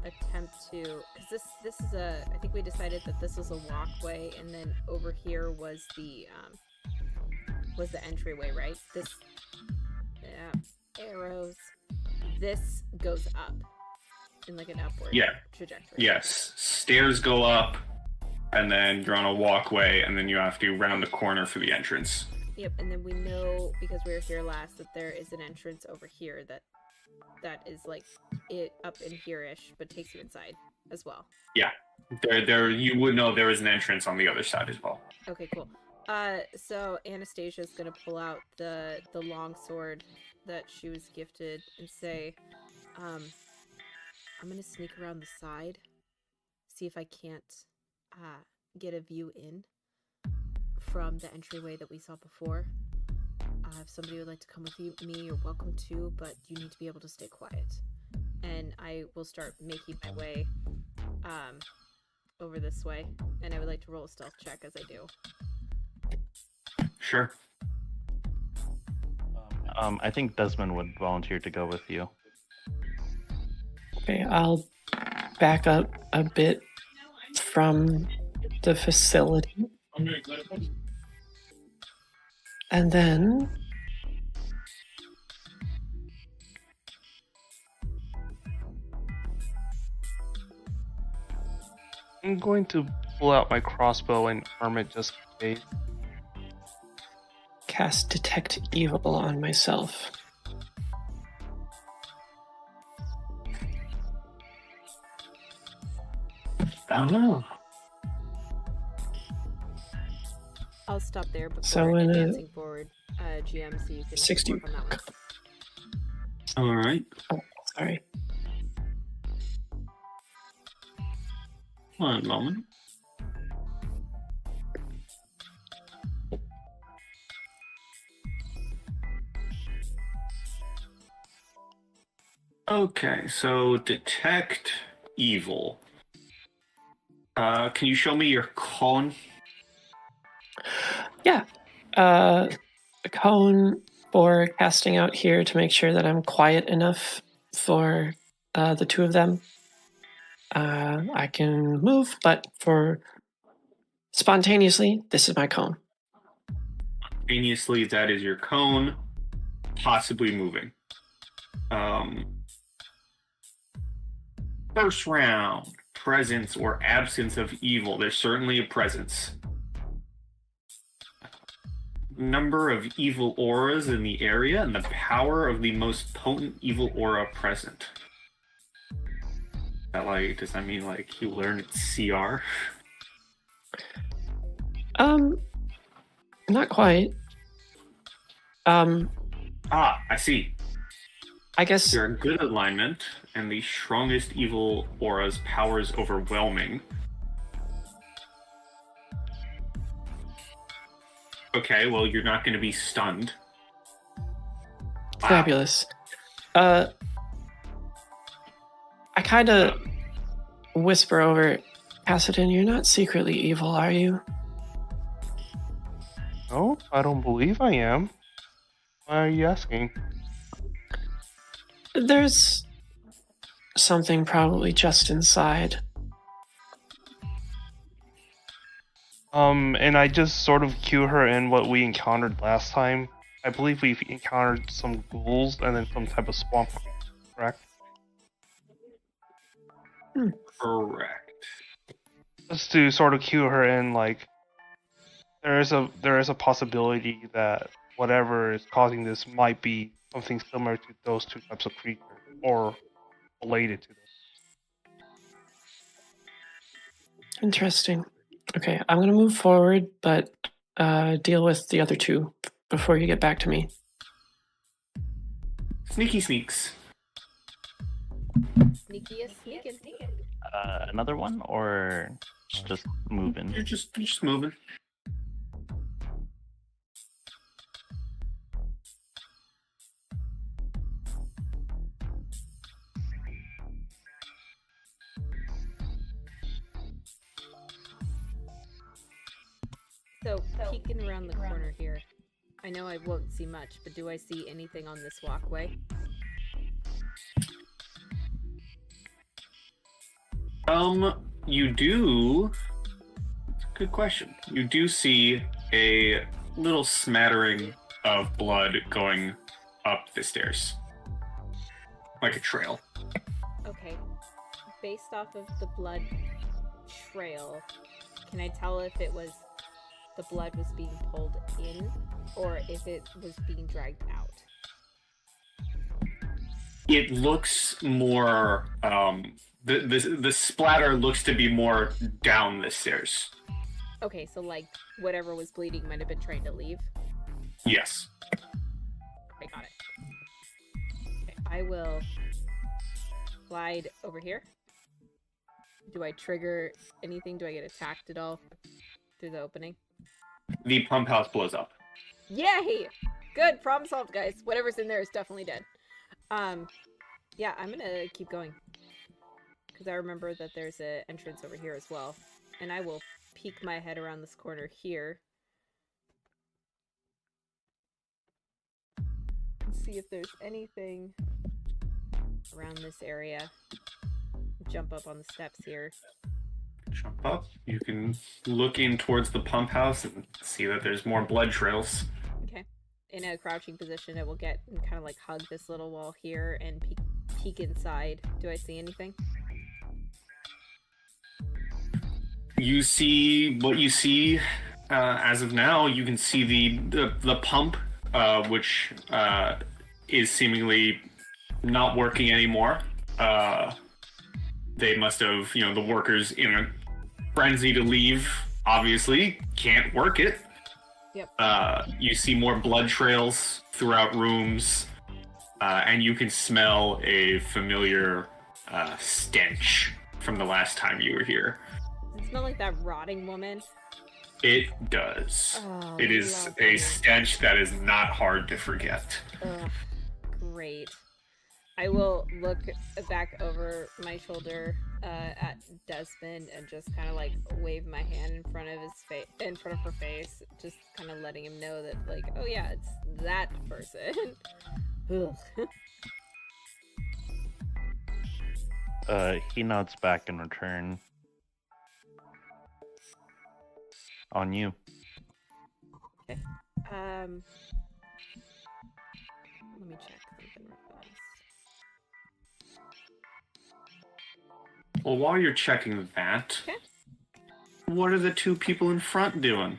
attempt to, because this is a, I think we decided that this was a walkway, and then over here was the entryway, right? This, arrows. This goes up in like an upward trajectory. Yes. Stairs go up, and then you're on a walkway, and then you have to round the corner for the entrance. Yep, and then we know, because we were here last, that there is an entrance over here that is like it up in here-ish, but takes you inside as well. Yeah. There you would know there is an entrance on the other side as well. Okay, cool. So Anastasia's gonna pull out the long sword that she was gifted and say, I'm gonna sneak around the side, see if I can't get a view in from the entryway that we saw before. If somebody would like to come with me, you're welcome to, but you need to be able to stay quiet. And I will start making my way over this way, and I would like to roll a stealth check as I do. Sure. I think Desmond would volunteer to go with you. Okay, I'll back up a bit from the facility. And then... I'm going to pull out my crossbow and arm it just in case. cast Detect Evil on myself. Oh. I'll stop there before So in a- advancing forward, GM, so you can 60. work on that one. All right. Oh, sorry. One moment. Okay, so detect evil. Can you show me your cone? Yeah. A cone for casting out here to make sure that I'm quiet enough for the two of them. I can move, but for spontaneously, this is my cone. Spontaneously, that is your cone, possibly moving. First round, presence or absence of evil. There's certainly a presence. Number of evil auras in the area and the power of the most potent evil aura present. Does that mean like you learn CR? Not quite. I see. I guess You're in good alignment, and the strongest evil aura's power is overwhelming. Okay, well, you're not going to be stunned. Wow. fabulous. I kind of whisper over, Kassadin, you're not secretly evil, are you? No, I don't believe I am. Why are you asking? There's something probably just inside. And I just sort of cue her in what we encountered last time. I believe we've encountered some ghouls and then some type of swamp creature, correct? Correct. Just to sort of cue her in, like, there is a possibility that whatever is causing this might be something similar to those two types of creatures, or related to them. Interesting. Okay, I'm gonna move forward, but deal with the other two before you get back to me. Sneaky sneaks. Sneaky as sneaking. Another one, or just moving? You're just moving. So, peeking around the corner here, I know I won't see much, but do I see anything on this walkway? You do. Good question. You do see a little smattering of blood going up the stairs, like a trail. Okay. Based off of the blood trail, can I tell if it was the blood was being pulled in or if it was being dragged out? It looks more. The splatter looks to be more down the stairs. Okay, so like whatever was bleeding might have been trying to leave. Yes. I got it. Okay, I will glide over here. Do I trigger anything? Do I get attacked at all through the opening? The pump house blows up. Yay! Good, problem solved, guys. Whatever's in there is definitely dead. Yeah, I'm gonna keep going. Because I remember that there's an entrance over here as well. And I will peek my head around this corner here. And see if there's anything around this area. Jump up on the steps here. Jump up. You can look in towards the pump house and see that there's more blood trails. Okay. In a crouching position, it will get and kind of like hug this little wall here and peek inside. Do I see anything? You see what you see as of now. You can see the pump, which is seemingly not working anymore. They must have, the workers in a frenzy to leave, obviously, can't work it. Yep. You see more blood trails throughout rooms, and you can smell a familiar stench from the last time you were here. Does it smell like that rotting woman? It does. Oh, It is a lovely. stench that is not hard to forget. Ugh, great. I will look back over my shoulder at Desmond and just kind of like wave my hand in front of his face, in front of her face, just kind of letting him know that, like, oh yeah, it's that person. Ugh. He nods back in return. On you. Okay. Let me check something real fast. Well, while you're checking that, Okay. what are the two people in front doing?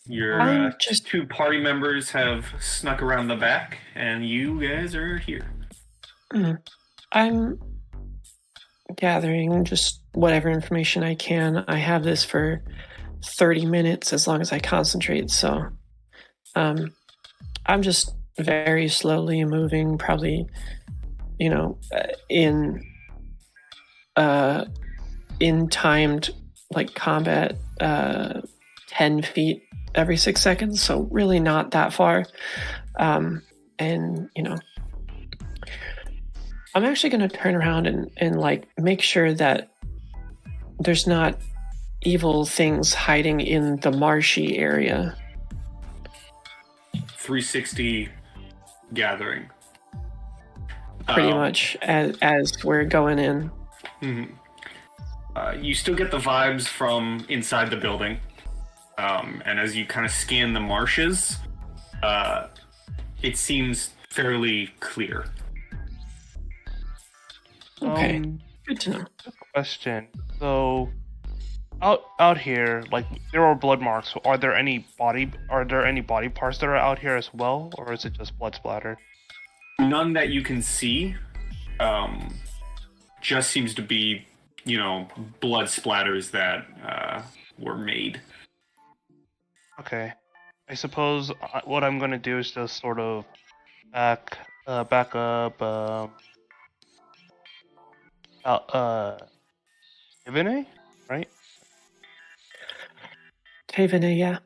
Your I'm just- two party members have snuck around the back, and you guys are here. I'm gathering just whatever information I can. I have this for 30 minutes as long as I concentrate, so I'm just very slowly moving, probably, in timed like combat 10 feet every 6 seconds, so really not that far. And I'm actually going to turn around and like make sure that there's not evil things hiding in the marshy area. 360 gathering. Pretty much as we're going in. You still get the vibes from inside the building. And as you kind of scan the marshes, it seems fairly clear. Okay, good to know. Question. So, out here, like there are blood marks. Are there any body parts that are out here as well, or is it just blood splatter? None that you can see. Just seems to be, blood splatters that were made. Okay. I suppose what I'm gonna do is just sort of back up, Taevanae, right? Taevanae, yeah.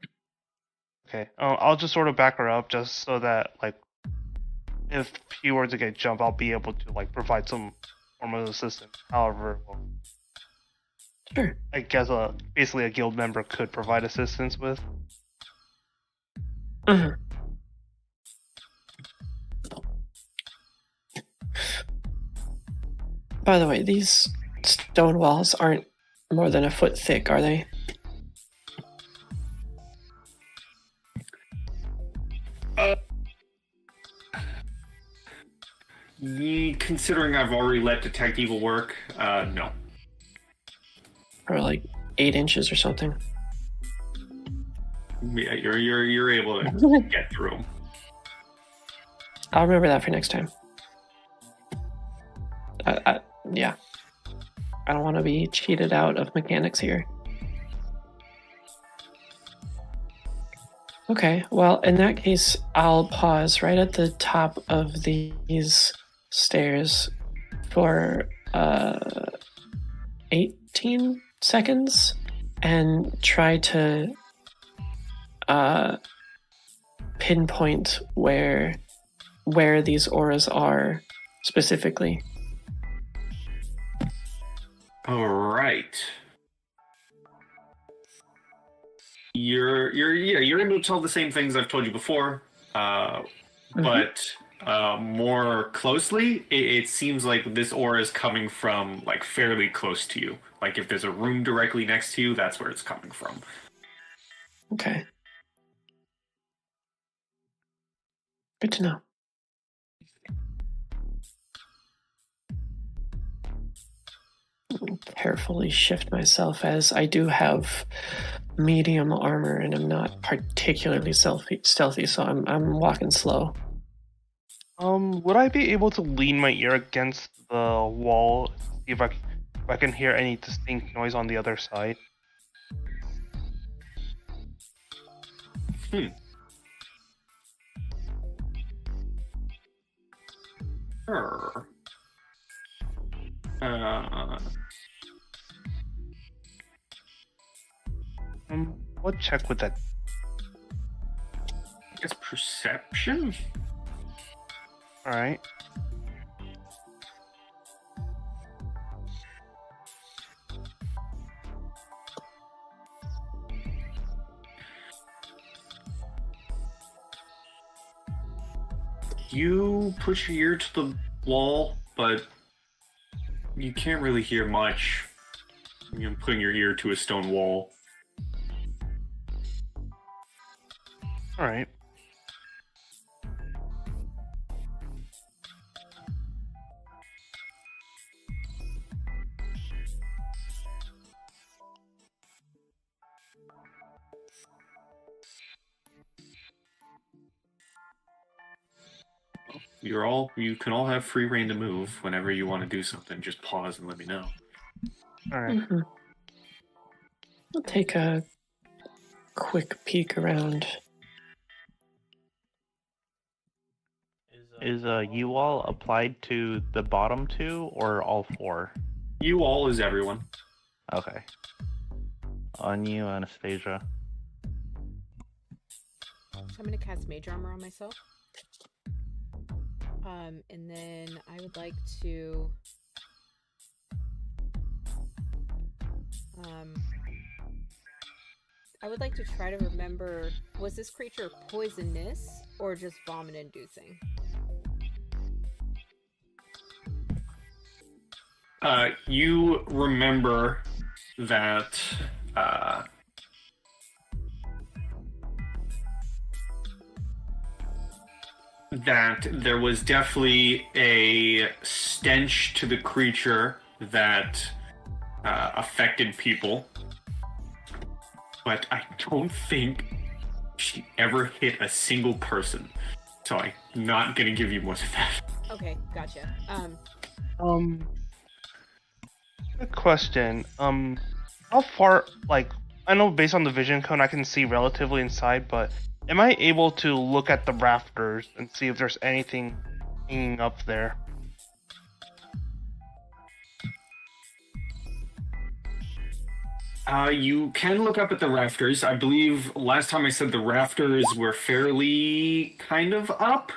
Okay. I'll just sort of back her up just so that like if he were to get jumped, I'll be able to like provide some form of assistance. However, well, Sure. I guess basically a guild member could provide assistance with. Mhm. By the way, these stone walls aren't more than a foot thick, are they? Considering I've already let detect evil work, no. Or like 8 inches or something? Yeah, you're able to get through them. I'll remember that for next time. Yeah. I don't want to be cheated out of mechanics here. Okay, well, in that case, I'll pause right at the top of these stairs for 18 seconds and try to pinpoint where these auras are specifically. All right. You're able to tell the same things I've told you before, but more closely, it seems like this aura is coming from like fairly close to you. Like if there's a room directly next to you, that's where it's coming from. Okay. Good to know. Carefully shift myself as I do have medium armor and I'm not particularly stealthy, so I'm walking slow. Would I be able to lean my ear against the wall, see if I can hear any distinct noise on the other side? Sure. What check would that? I guess perception? Alright. You put your ear to the wall, but you can't really hear much. You're putting your ear to a stone wall. Alright. You can all have free reign to move whenever you want to do something. Just pause and let me know. Alright. I'll take a quick peek around. Is you all applied to the bottom two or all four? You all is everyone. Okay. On you, Anastasia. So I'm going to cast Mage Armor on myself. And then I would like to... I would like to try to remember, was this creature poisonous or just vomit-inducing? You remember that that there was definitely a stench to the creature that affected people, but I don't think she ever hit a single person, so I'm not gonna give you more than that. Okay, gotcha. Good question. How far, like, I know based on the vision cone I can see relatively inside, but am I able to look at the rafters and see if there's anything hanging up there? You can look up at the rafters. I believe last time I said the rafters were fairly kind of up,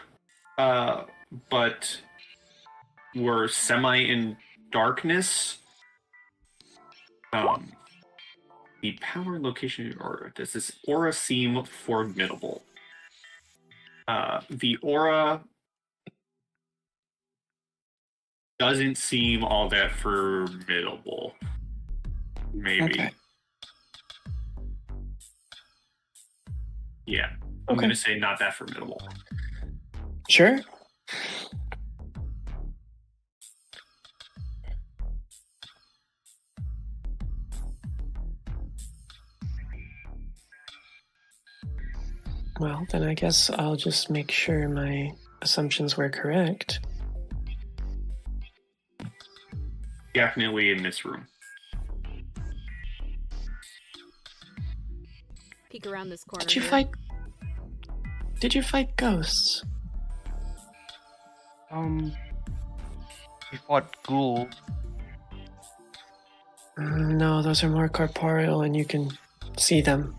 but were semi in darkness. The power location, or does this aura seem formidable? The aura doesn't seem all that formidable. Maybe. Okay. Yeah, I'm Okay. going to say not that formidable. Sure. Well, then I guess I'll just make sure my assumptions were correct. Definitely in this room. Peek around this corner. Did you here. fight? Did you fight ghosts? We fought ghouls. No, those are more corporeal, and you can see them.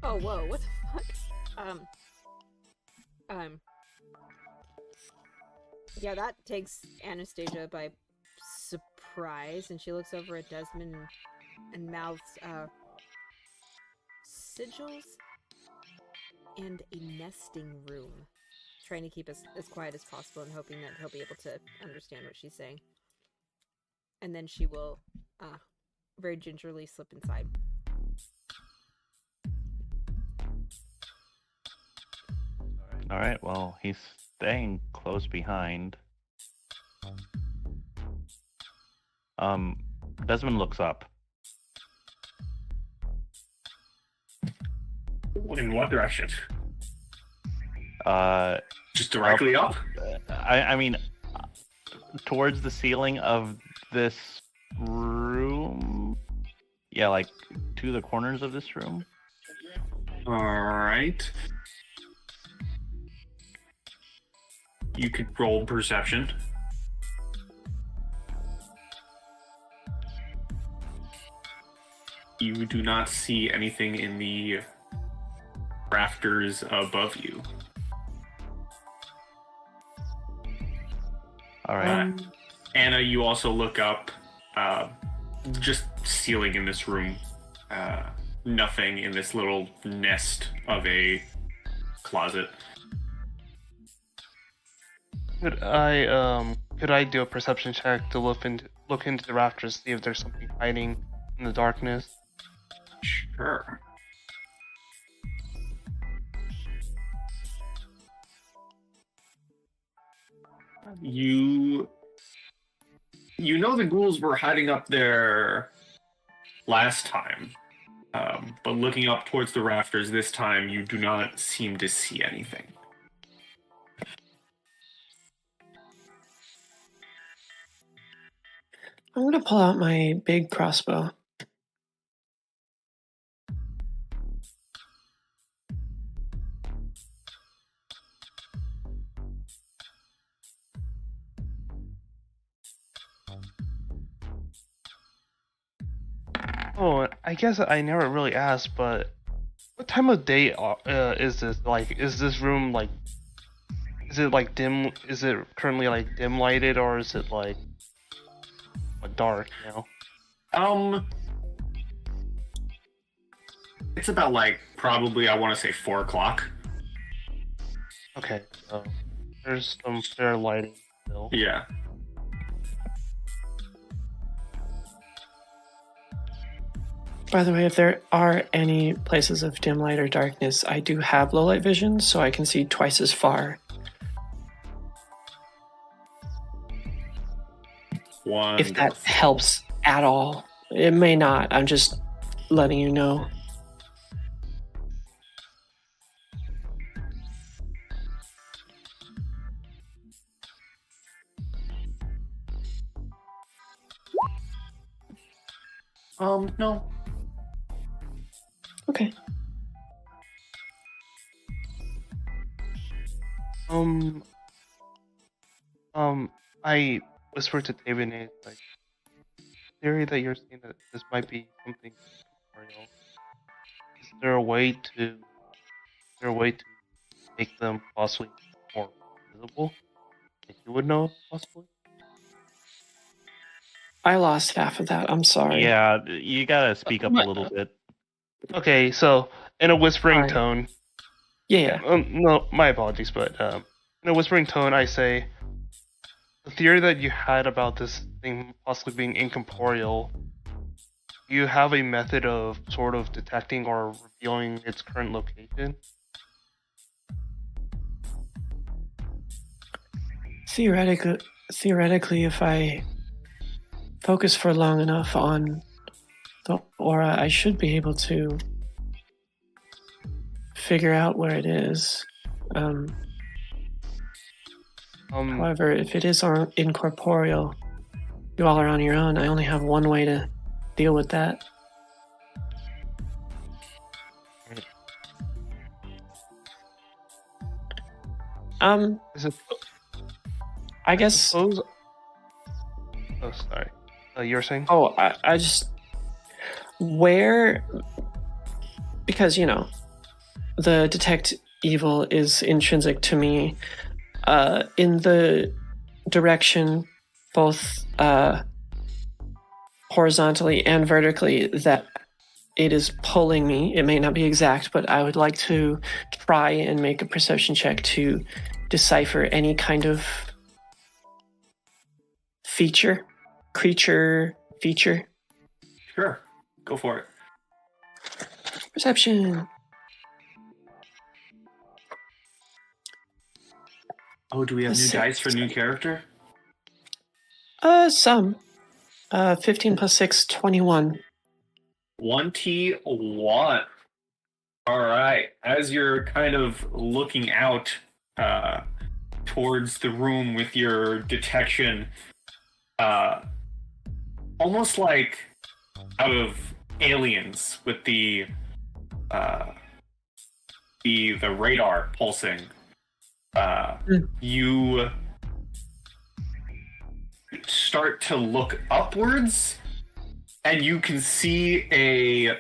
Oh, whoa, what the fuck? Yeah, that takes Anastasia by surprise, and she looks over at Desmond and mouths, sigils and a nesting room. Trying to keep us as quiet as possible and hoping that he'll be able to understand what she's saying. And then she will, very gingerly slip inside. All right. Well, he's staying close behind. Desmond looks up. In what direction? Just Directly directly up? I mean, towards the ceiling of this room. Yeah, like to the corners of this room. Alright. You could roll perception. You do not see anything in the rafters above you. All right. Anna, you also look up, just ceiling in this room. Nothing in this little nest of a closet. Could I do a perception check to look into the rafters, see if there's something hiding in the darkness? Sure. You know the ghouls were hiding up there last time, but looking up towards the rafters this time, you do not seem to see anything. I'm gonna pull out my big crossbow. Oh, I guess I never really asked, but what time of day is this? Like, is this room like? Is it like dim? Is it currently like dim lighted, or is it like dark? You know? It's about like probably I want to say 4 o'clock. Okay, so there's some fair lighting still. Yeah. By the way, if there are any places of dim light or darkness, I do have low light vision, so I can see twice as far. If that helps at all. It may not. I'm just letting you know. No. Okay. I whispered to Taevanae, like, theory that you're saying that this might be something real. Is there a way to make them possibly more visible? That you would know, possibly? I lost half of that. I'm sorry. Yeah, you gotta speak up a little bit. Okay, so in a whispering Sorry. tone, Yeah. no, my apologies, but in a whispering tone, I say, the theory that you had about this thing possibly being incorporeal, do you have a method of sort of detecting or revealing its current location? Theoretically, if I focus for long enough on the aura, I should be able to figure out where it is. However, if it is incorporeal, you all are on your own. I only have one way to deal with that. Is it? I guess. Suppose. Oh, sorry. You were saying? Oh, I just where, because the detect evil is intrinsic to me. In the direction, both horizontally and vertically, that it is pulling me. It may not be exact, but I would like to try and make a perception check to decipher any kind of creature feature. Sure. Go for it. Perception. Oh, do we have new Let's see. dice for new character? Some. 15 plus 6, 21. 21. All right. As you're kind of looking out towards the room with your detection, almost like out of Aliens with the radar pulsing, you start to look upwards, and you can see a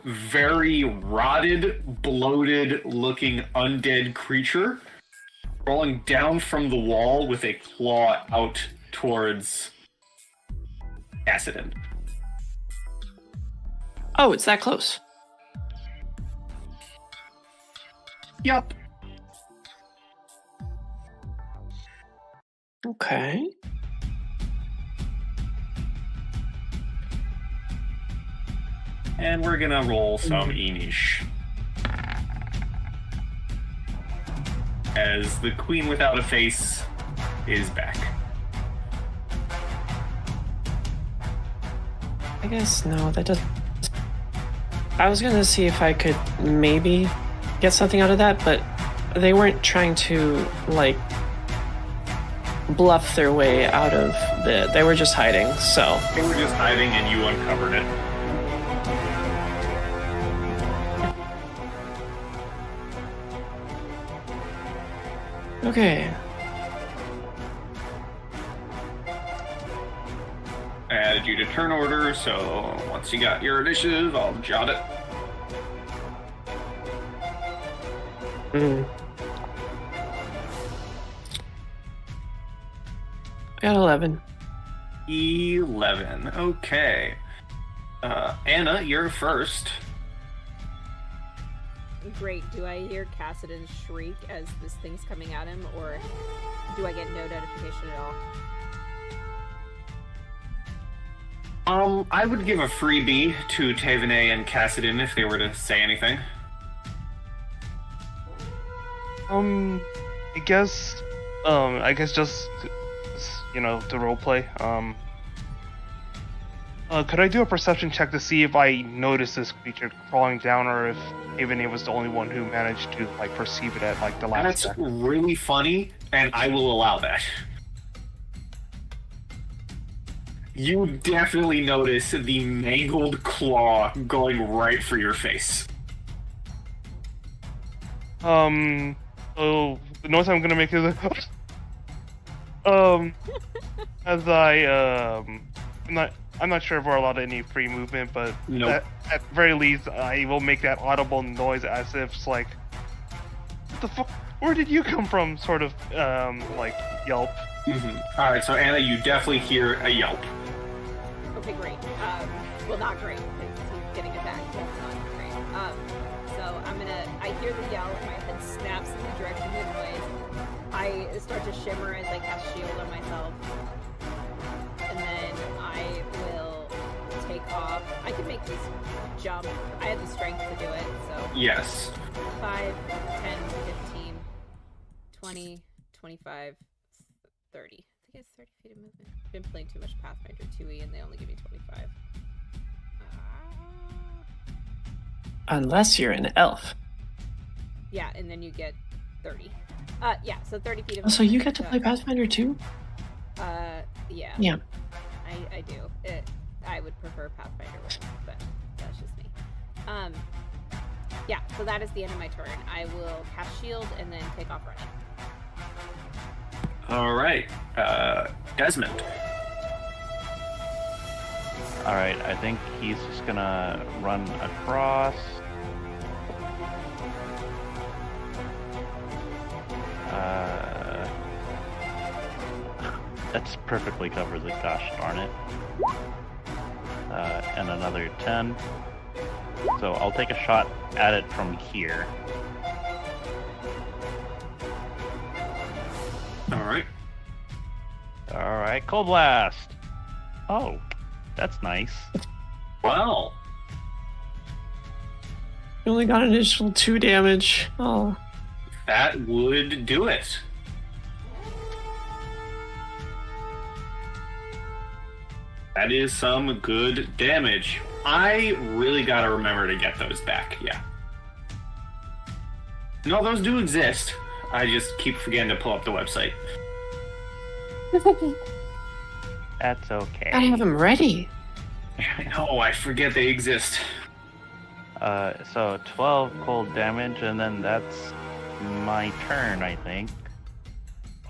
very rotted, bloated-looking undead creature crawling down from the wall with a claw out towards Kassadin. Oh, it's that close. Yup. Okay. And we're gonna roll some Enish. As the Queen Without a Face is back. I guess no, that doesn't. I was gonna see if I could maybe get something out of that, but they weren't trying to bluff their way out of it. They were just hiding, so. They were just hiding and you uncovered it. Okay. I added you to turn order, so once you got your initiative, I'll jot it. I got 11. 11. Okay. Anna, you're first. Great. Do I hear Kassadin shriek as this thing's coming at him, or do I get no notification at all? I would give a freebie to Taevanae and Kassadin if they were to say anything. I guess just to roleplay. Could I do a perception check to see if I notice this creature crawling down, or if Taevanae was the only one who managed to perceive it at the last That's second? really funny, and I will allow that. You definitely notice the mangled claw going right for your face. So the noise I'm gonna make is as I'm not sure if we're allowed any free movement, but Nope. at the very least, I will make that audible noise as if it's like, what the fuck? Where did you come from? Sort of, like yelp. All right, so Anna, you definitely hear a yelp. Okay, great. Well, not great, because he's getting attacked. That's not great. So I hear the yell, and my head snaps in the direction of the noise. I start to shimmer as I cast shield on myself. And then I will take off. I can make this jump. I have the strength to do it, so. Yes. 5, 10, 15, 20, 25, 30. I think it's 30 feet of movement. I've been playing too much Pathfinder 2e and they only give me 25. Unless you're an elf. Yeah, and then you get 30. Yeah, so 30 feet of Oh, so you get to play Pathfinder too? Yeah. Yeah. I do. I would prefer Pathfinder 1, but that's just me. Yeah, so that is the end of my turn. I will cast shield and then take off running. All right, Desmond. All right, I think he's just gonna run across. That's perfectly covers it. Gosh darn it. And another 10. So I'll take a shot at it from here. All right. All right, Cold Blast. Oh, that's nice. Well, You only got an additional 2 damage. Oh. that would do it. That is some good damage. I really gotta remember to get those back, yeah. No, those do exist. I just keep forgetting to pull up the website. That's okay. I have them ready. I know, I forget they exist. So 12 cold damage, and then that's my turn, I think.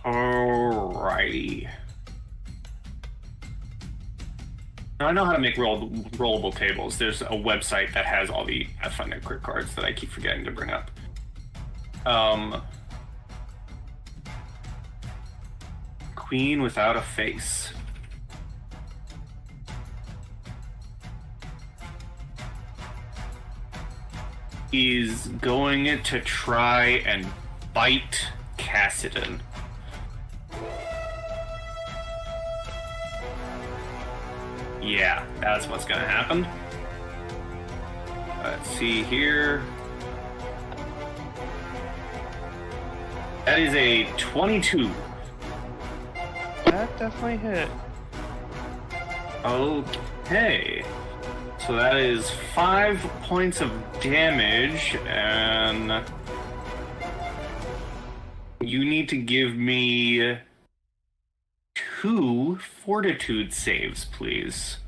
Alrighty. Now, I know how to make rollable tables. There's a website that has all the Pathfinder crit cards that I keep forgetting to bring up. Queen without a face. Is going to try and bite Kassadin. Yeah, that's what's gonna happen. Let's see here. That is a 22. That definitely hit. Okay. So that is 5 points of damage, and you need to give me 2 fortitude saves, please.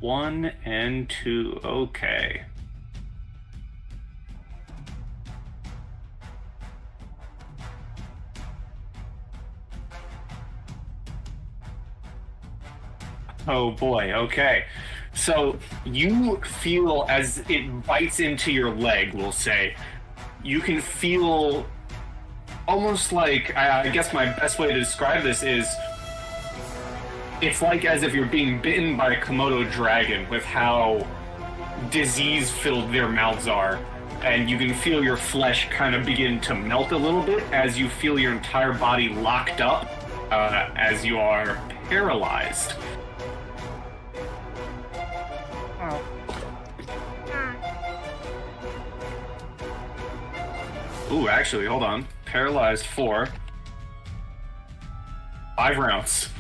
1 and 2. Okay. Oh boy, okay. So you feel as it bites into your leg, we'll say, you can feel almost like, I guess my best way to describe this is, it's like as if you're being bitten by a Komodo dragon with how disease-filled their mouths are. And you can feel your flesh kind of begin to melt a little bit as you feel your entire body locked up as you are paralyzed. Ooh, actually, hold on. Paralyzed for 5 rounds.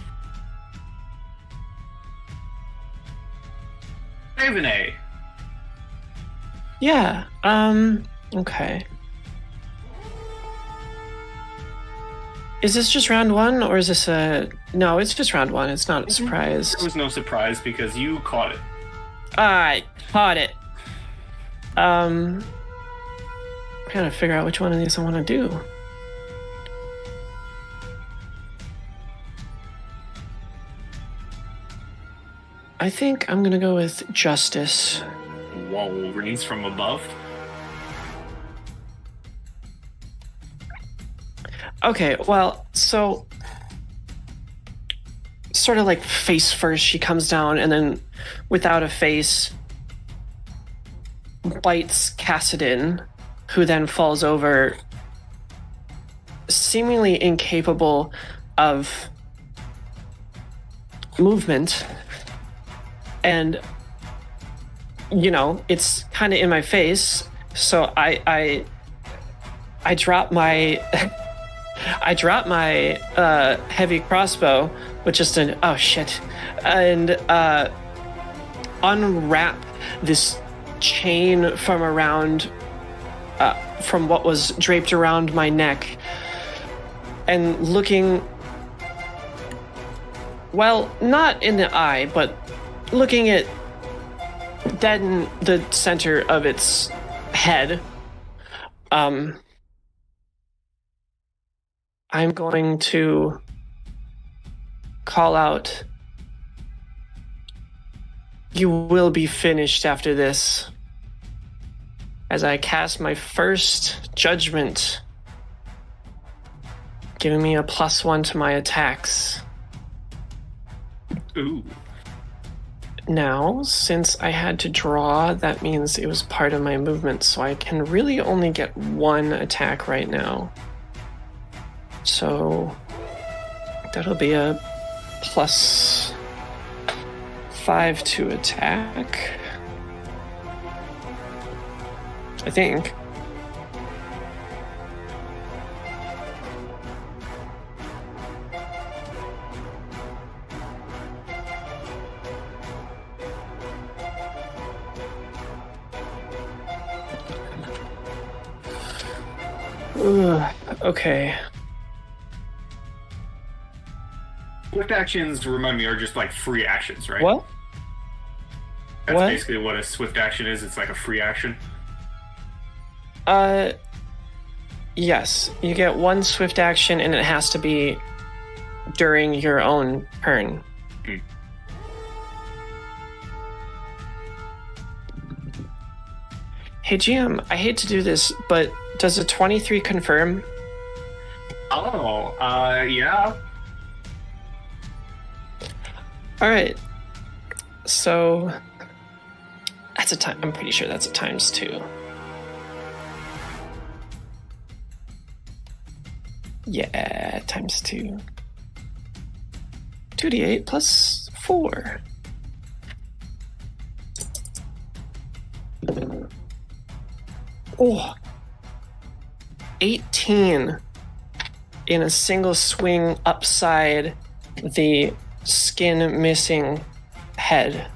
Taevanae. Yeah, okay. Is this just round one, or is this a... No, it's just round one. It's not a surprise. There was no surprise because you caught it. I caught it. I'm trying to figure out which one of these I want to do. I think I'm gonna go with justice. Wall rains from above. Okay, well, so sort of like face first, she comes down and then without a face bites Kassadin, who then falls over, seemingly incapable of movement. And you know, it's kind of in my face, so I drop my I drop my heavy crossbow with just an oh shit, and unwrap this chain from around from what was draped around my neck, and looking, well, not in the eye, but looking at dead in the center of its head, I'm going to call out, "You will be finished after this," as I cast my first judgment, giving me a +1 to my attacks. Ooh. Now, since I had to draw, that means it was part of my movement, so I can really only get one attack right now. So that'll be a +5 to attack, I think. Okay. Swift actions, remind me, are just like free actions, right? What? That's What? basically what a swift action is. It's like a free action. Yes. You get one swift action, and it has to be during your own turn. Hey, GM, I hate to do this, but does a 23 confirm? Oh, yeah. All right. So that's a time. I'm pretty sure that's a ×2. Yeah, ×2. 2d8 plus 4. Oh, 18 in a single swing upside the skin missing head.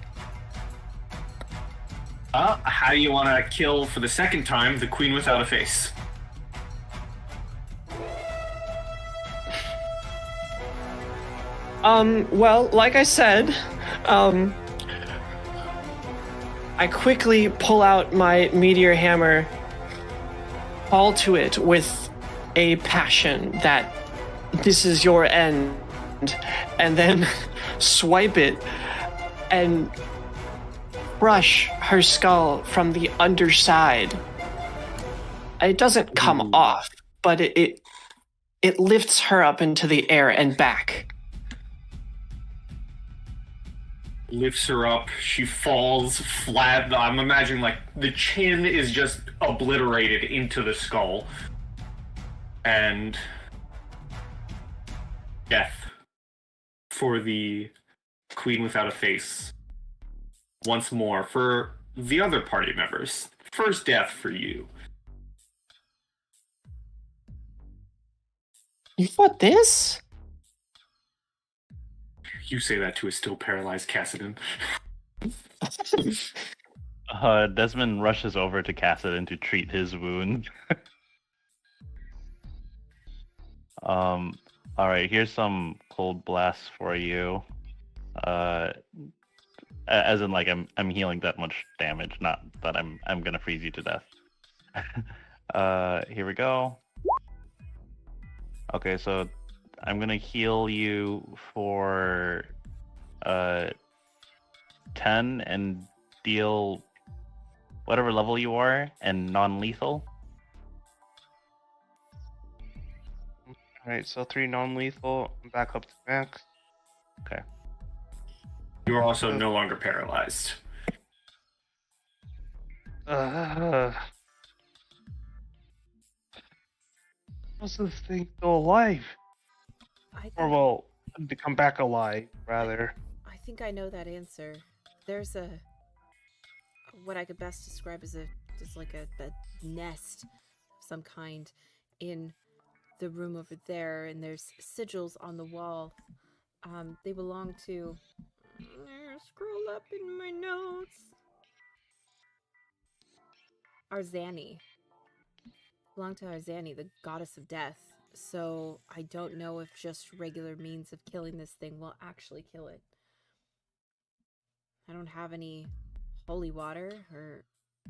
How do you want to kill for the second time the queen without a face? Well, like I said, I quickly pull out my meteor hammer, call to it with a passion that this is your end, and then swipe it and brush her skull from the underside. It doesn't come off, but it lifts her up into the air and back. Lifts her up, she falls flat. I'm imagining like the chin is just obliterated into the skull. And death for the queen without a face. Once more for the other party members. First death for you. You fought this? You say that to a still paralyzed Kassadin. Desmond rushes over to Kassadin to treat his wound. All right, here's some cold blasts for you. As in, like, I'm healing that much damage, not that I'm gonna freeze you to death. Here we go. Okay, so I'm gonna heal you for 10 and deal whatever level you are and non-lethal. Alright, so 3 non-lethal. I'm back up to max. Okay. You are also no longer paralyzed. How's this thing still alive? Or, well, become back alive, rather. I think I know that answer. There's what I could best describe as like a nest of some kind in the room over there, and there's sigils on the wall. They belong to... Scroll up in my notes. Arzani. Belong to Arzani, the goddess of death. So I don't know if just regular means of killing this thing will actually kill it. I don't have any holy water, or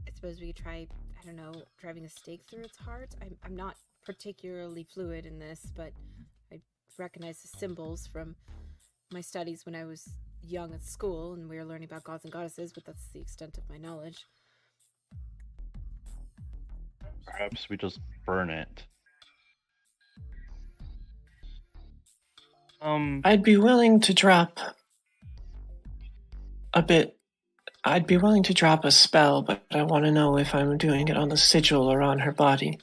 I suppose we could try, I don't know, driving a stake through its heart. I'm not particularly fluid in this, but I recognize the symbols from my studies when I was young at school, and we were learning about gods and goddesses, but that's the extent of my knowledge. Perhaps we just burn it. I'd be willing to drop a bit. I'd be willing to drop a spell, but I want to know if I'm doing it on the sigil or on her body.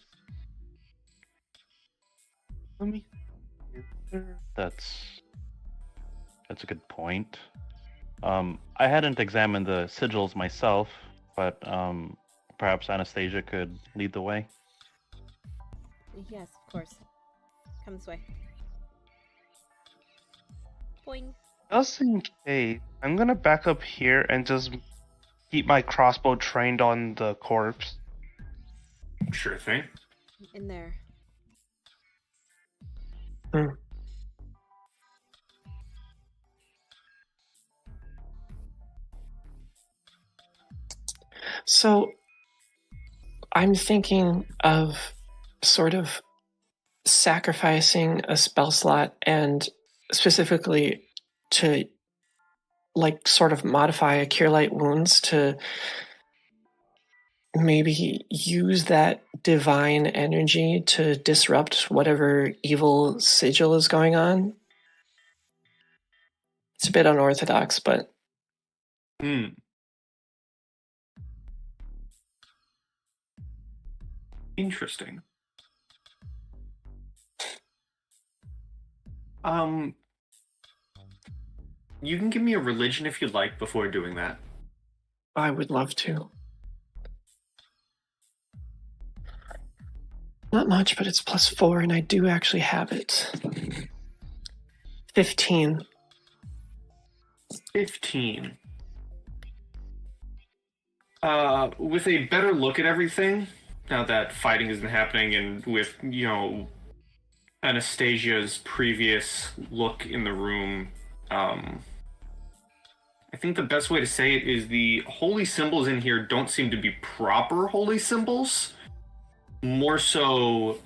Let me... That's a good point. I hadn't examined the sigils myself, but perhaps Anastasia could lead the way. Yes, of course. Come this way. Boing. Just in case, I'm gonna back up here and just keep my crossbow trained on the corpse. Sure thing. In there. So, I'm thinking of sort of sacrificing a spell slot and specifically to like sort of modify a Cure Light Wounds to maybe use that divine energy to disrupt whatever evil sigil is going on. It's a bit unorthodox, but... Interesting. You can give me a religion if you'd like before doing that. I would love to. Not much, but it's +4, and I do actually have it. 15. 15. With a better look at everything, now that fighting isn't happening, and with, you know, Anastasia's previous look in the room, I think the best way to say it is the holy symbols in here don't seem to be proper holy symbols. More so,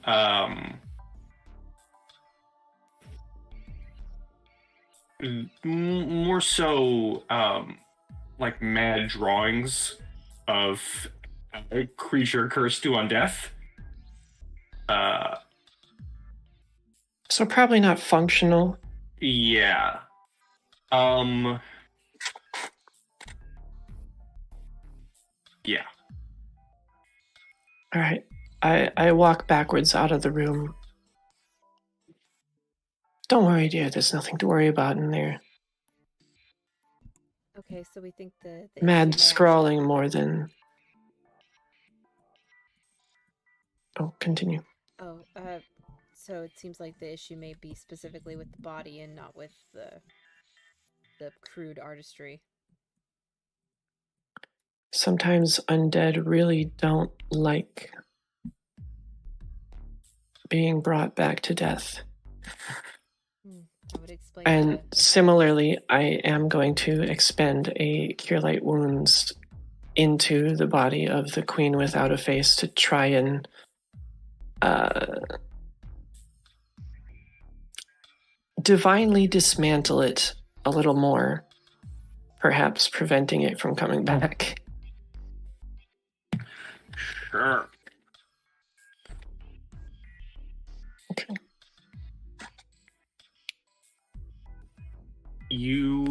like mad drawings of a creature cursed to undeath. So probably not functional. Yeah. Yeah. All right. I walk backwards out of the room. Don't worry, dear. There's nothing to worry about in there. Okay, so we think the Mad issue there- scrawling more than... Oh, continue. Oh, so it seems like the issue may be specifically with the body and not with the crude artistry. Sometimes undead really don't like being brought back to death. That would explain. And similarly, I am going to expend a Cure Light Wounds into the body of the Queen Without a Face to try and divinely dismantle it a little more, perhaps preventing it from coming back. Sure. Okay. You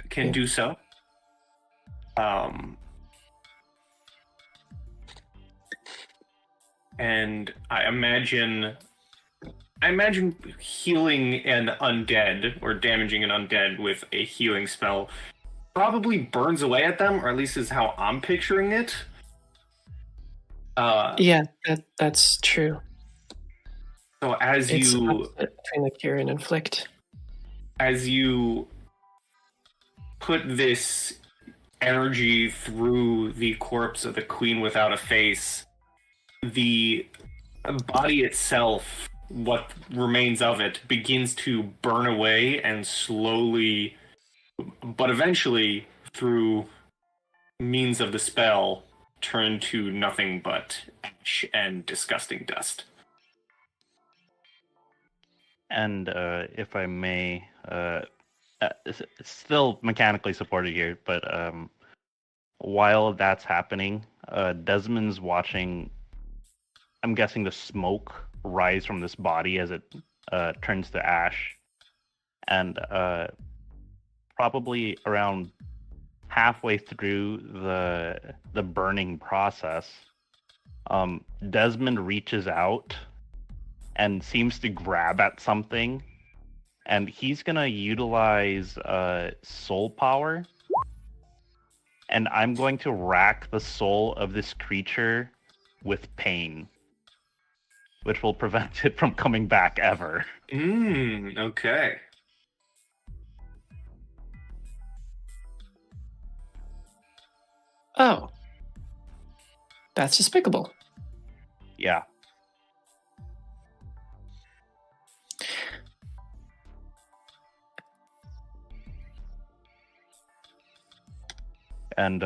can do so. And I imagine healing an undead or damaging an undead with a healing spell probably burns away at them, or at least is how I'm picturing it. Yeah, that's true. So as It's you opposite between the Cure and Inflict. as you put this energy through the corpse of the Queen Without a Face, the body itself, what remains of it, begins to burn away and slowly, but eventually, through means of the spell, turn to nothing but ash and disgusting dust. And if I may, it's still mechanically supported here, but while that's happening, Desmond's watching, I'm guessing, the smoke rise from this body as it turns to ash. And probably around halfway through the burning process, Desmond reaches out and seems to grab at something, and he's gonna utilize soul power, and I'm going to rack the soul of this creature with pain, which will prevent it from coming back ever. Okay. Oh. That's despicable. Yeah. And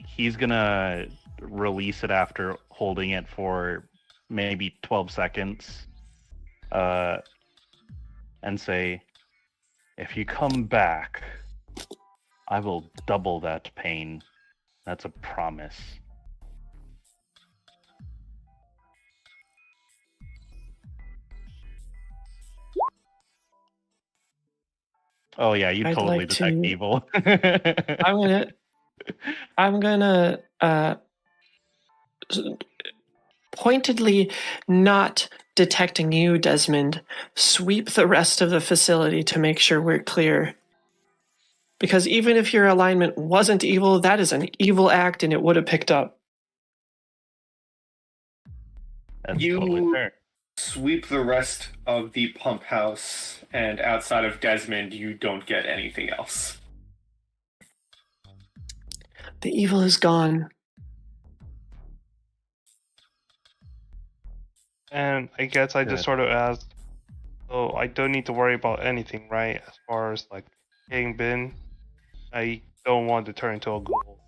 he's gonna release it after holding it for maybe 12 seconds and say, if you come back, I will double that pain. That's a promise. Oh yeah, you I'd totally like detect to- evil. I'm gonna pointedly not detecting you, Desmond, sweep the rest of the facility to make sure we're clear. Because even if your alignment wasn't evil, that is an evil act and it would have picked up. That's You- totally fair. Sweep the rest of the pump house, and outside of Desmond, you don't get anything else. The evil is gone. And I guess I just Good. sort of asked, so I don't need to worry about anything, right? As far as like getting bitten, I don't want to turn into a ghoul.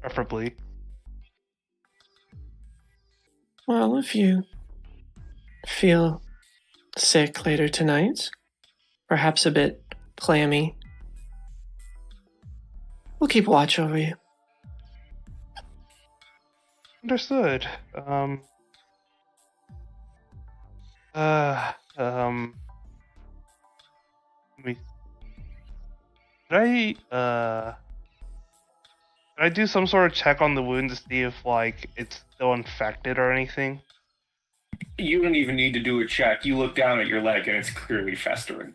Preferably. Well, if you feel sick later tonight, perhaps a bit clammy, we'll keep watch over you. Understood. Let me. Did I do some sort of check on the wound to see if like it's still infected or anything? You don't even need to do a check. You look down at your leg, and it's clearly festering.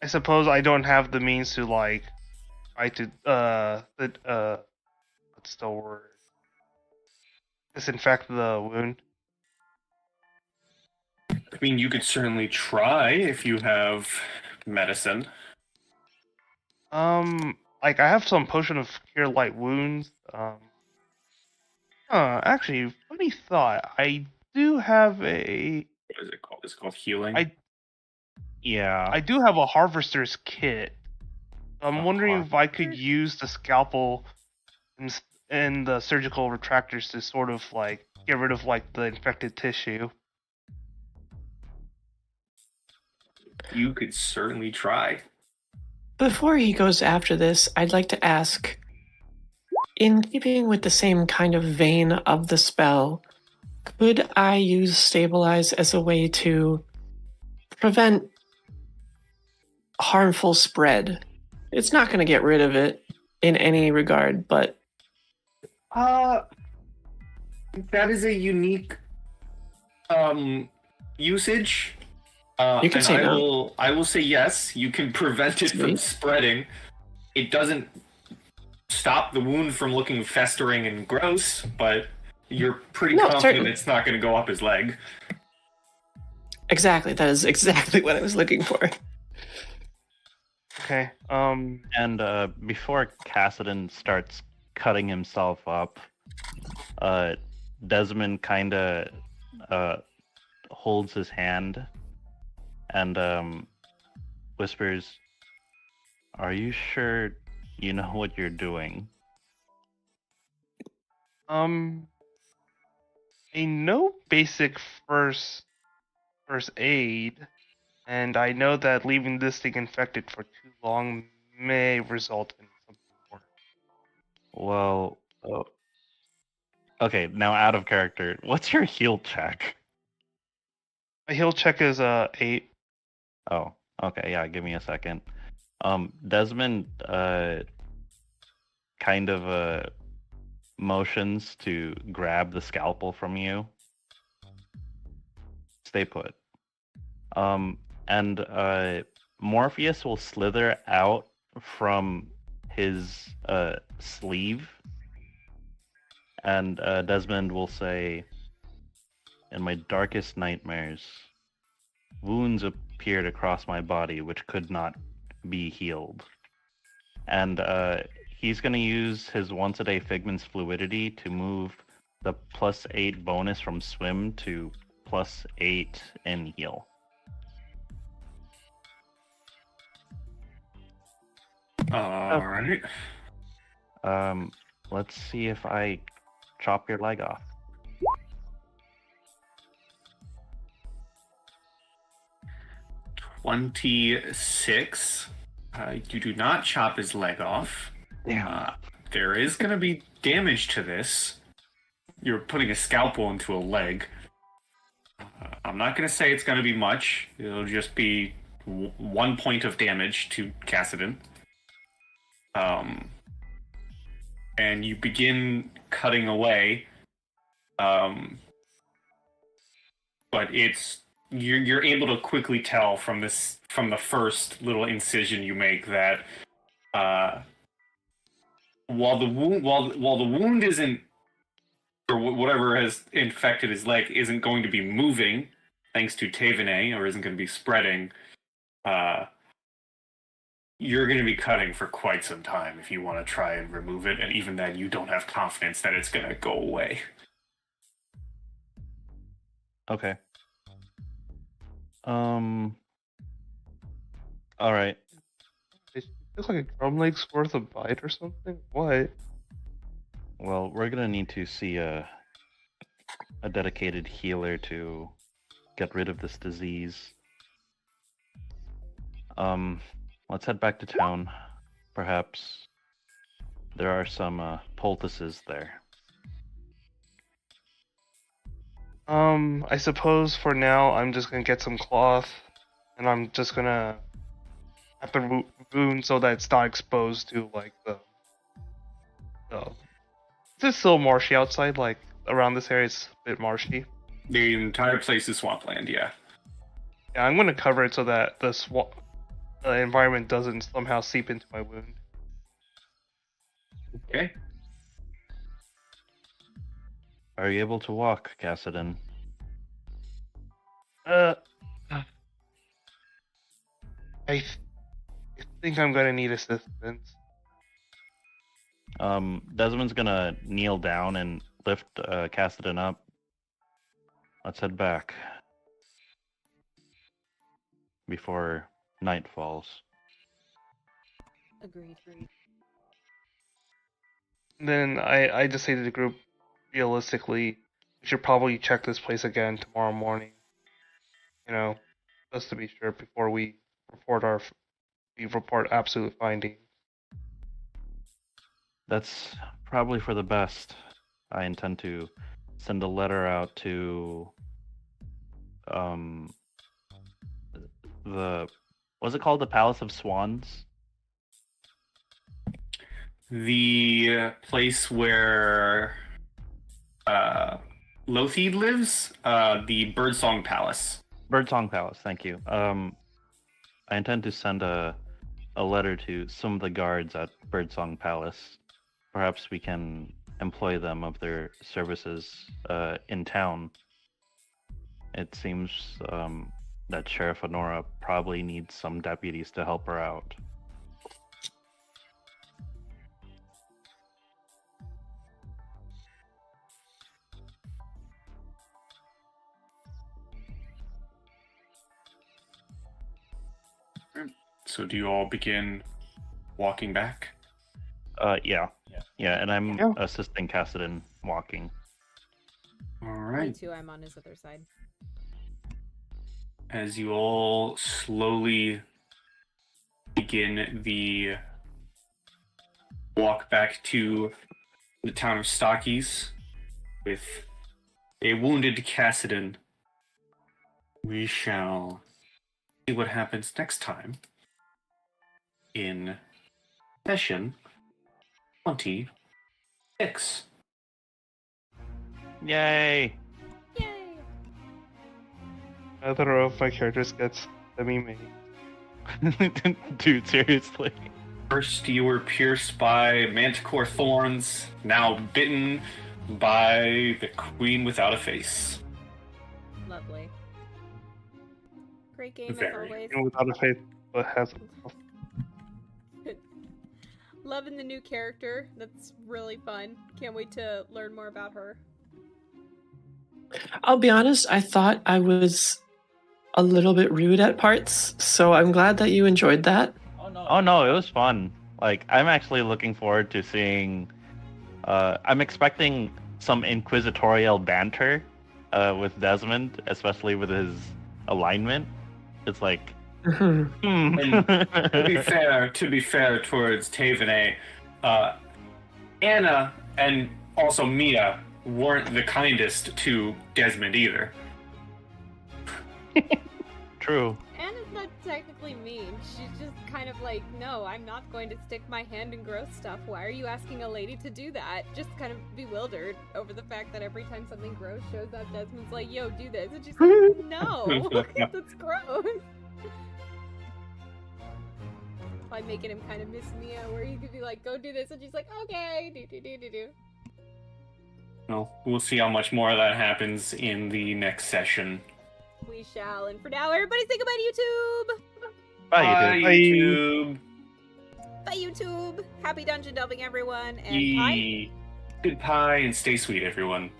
I suppose I don't have the means to like try to what's the word? Disinfect the wound. I mean, you could certainly try if you have medicine. Like I have some potion of cure light wounds. Actually, funny thought. I do have a. What is it called? It's called healing. Yeah. I do have a harvester's kit. I'm A wondering if I could harvester? use the scalpel and the surgical retractors to sort of like get rid of like the infected tissue. You could certainly try. Before he goes after this, I'd like to ask, in keeping with the same kind of vein of the spell, could I use Stabilize as a way to prevent harmful spread? It's not going to get rid of it in any regard, but That is a unique usage. You can and say no. I will say yes. You can prevent it from Sweet. spreading. It doesn't stop the wound from looking festering and gross, but you're pretty No, confident certainly. it's not going to go up his leg. Exactly. That is exactly what I was looking for. Okay. And before Kassadin starts cutting himself up, Desmond kind of holds his hand and whispers, "Are you sure you know what you're doing?" I know basic first aid, and I know that leaving this thing infected for too long may result in something more. Well, okay, now out of character. What's your heal check? My heal check is 8. Oh, okay, yeah, give me a second. Desmond kind of motions to grab the scalpel from you. Stay put. And Morpheus will slither out from his sleeve, and Desmond will say, "In my darkest nightmares, wounds appeared across my body which could not be healed." And he's going to use his once-a-day Figment's Fluidity to move the +8 bonus from Swim to +8 in Heal. Alright. Let's see if I chop your leg off. $26. You do not chop his leg off. Damn. There is going to be damage to this. You're putting a scalpel into a leg. I'm not going to say it's going to be much. It'll just be 1 point of damage to Kassadin. And you begin cutting away. But you're able to quickly tell from the first little incision you make that while the wound isn't, or whatever has infected his leg isn't going to be moving thanks to Taevanae, or isn't going to be spreading, you're going to be cutting for quite some time if you want to try and remove it, and even then you don't have confidence that it's going to go away. Okay. Alright. It's like a drum leg's worth of bite or something? What? Well, we're gonna need to see a dedicated healer to get rid of this disease. Let's head back to town. Perhaps there are some poultices there. I suppose for now I'm just gonna get some cloth, and I'm just gonna have the wound so that it's not exposed to like the. Is it still marshy outside? Like around this area, it's a bit marshy. The entire place is swampland, yeah. Yeah, I'm gonna cover it so that the environment doesn't somehow seep into my wound. Okay. Are you able to walk, Kassadin? I I think I'm gonna need assistance. Desmond's gonna kneel down and lift Kassadin up. Let's head back before night falls. Agreed. Then I just say to the group, realistically, we should probably check this place again tomorrow morning. You know, just to be sure before we report absolute findings. That's probably for the best. I intend to send a letter out to what's it called? The Palace of Swans? The place where Lothid lives, the Birdsong Palace. Birdsong Palace, thank you. I intend to send a letter to some of the guards at Birdsong Palace. Perhaps we can employ them of their services in town. It seems that Sheriff Honora probably needs some deputies to help her out. So do you all begin walking back? Yeah, and I'm Yeah. assisting Kassadin walking. All Me right. too. I'm on his other side. As you all slowly begin the walk back to the town of Stockies with a wounded Kassadin, we shall see what happens next time in session 26. Yay! Yay! Another of my characters gets semi-made. Dude, seriously. First, you were pierced by manticore thorns, now bitten by the queen without a face. Lovely. Great game Very. as always. And without a faith, but has Loving the new character. That's really fun. Can't wait to learn more about her. I'll be honest, I thought I was a little bit rude at parts, so I'm glad that you enjoyed that. Oh no, it was fun. Like, I'm actually looking forward to seeing. I'm expecting some inquisitorial banter with Desmond, especially with his alignment. It's like, Mhm. To be fair towards Taevanae, Anna and also Mia weren't the kindest to Desmond either. True. Anna's not technically mean. She's just kind of like, no, I'm not going to stick my hand in gross stuff. Why are you asking a lady to do that? Just kind of bewildered over the fact that every time something gross shows up, Desmond's like, yo, do this. And she's like, no, that's gross. By making him kind of miss Mia, where he could be like, go do this, and she's like, okay, do. Well, we'll see how much more of that happens in the next session. We shall. And for now, everybody say goodbye to YouTube. Bye, you YouTube. two. Bye, YouTube. Happy dungeon delving, everyone. And Yee. bye. Good pie and stay sweet, everyone.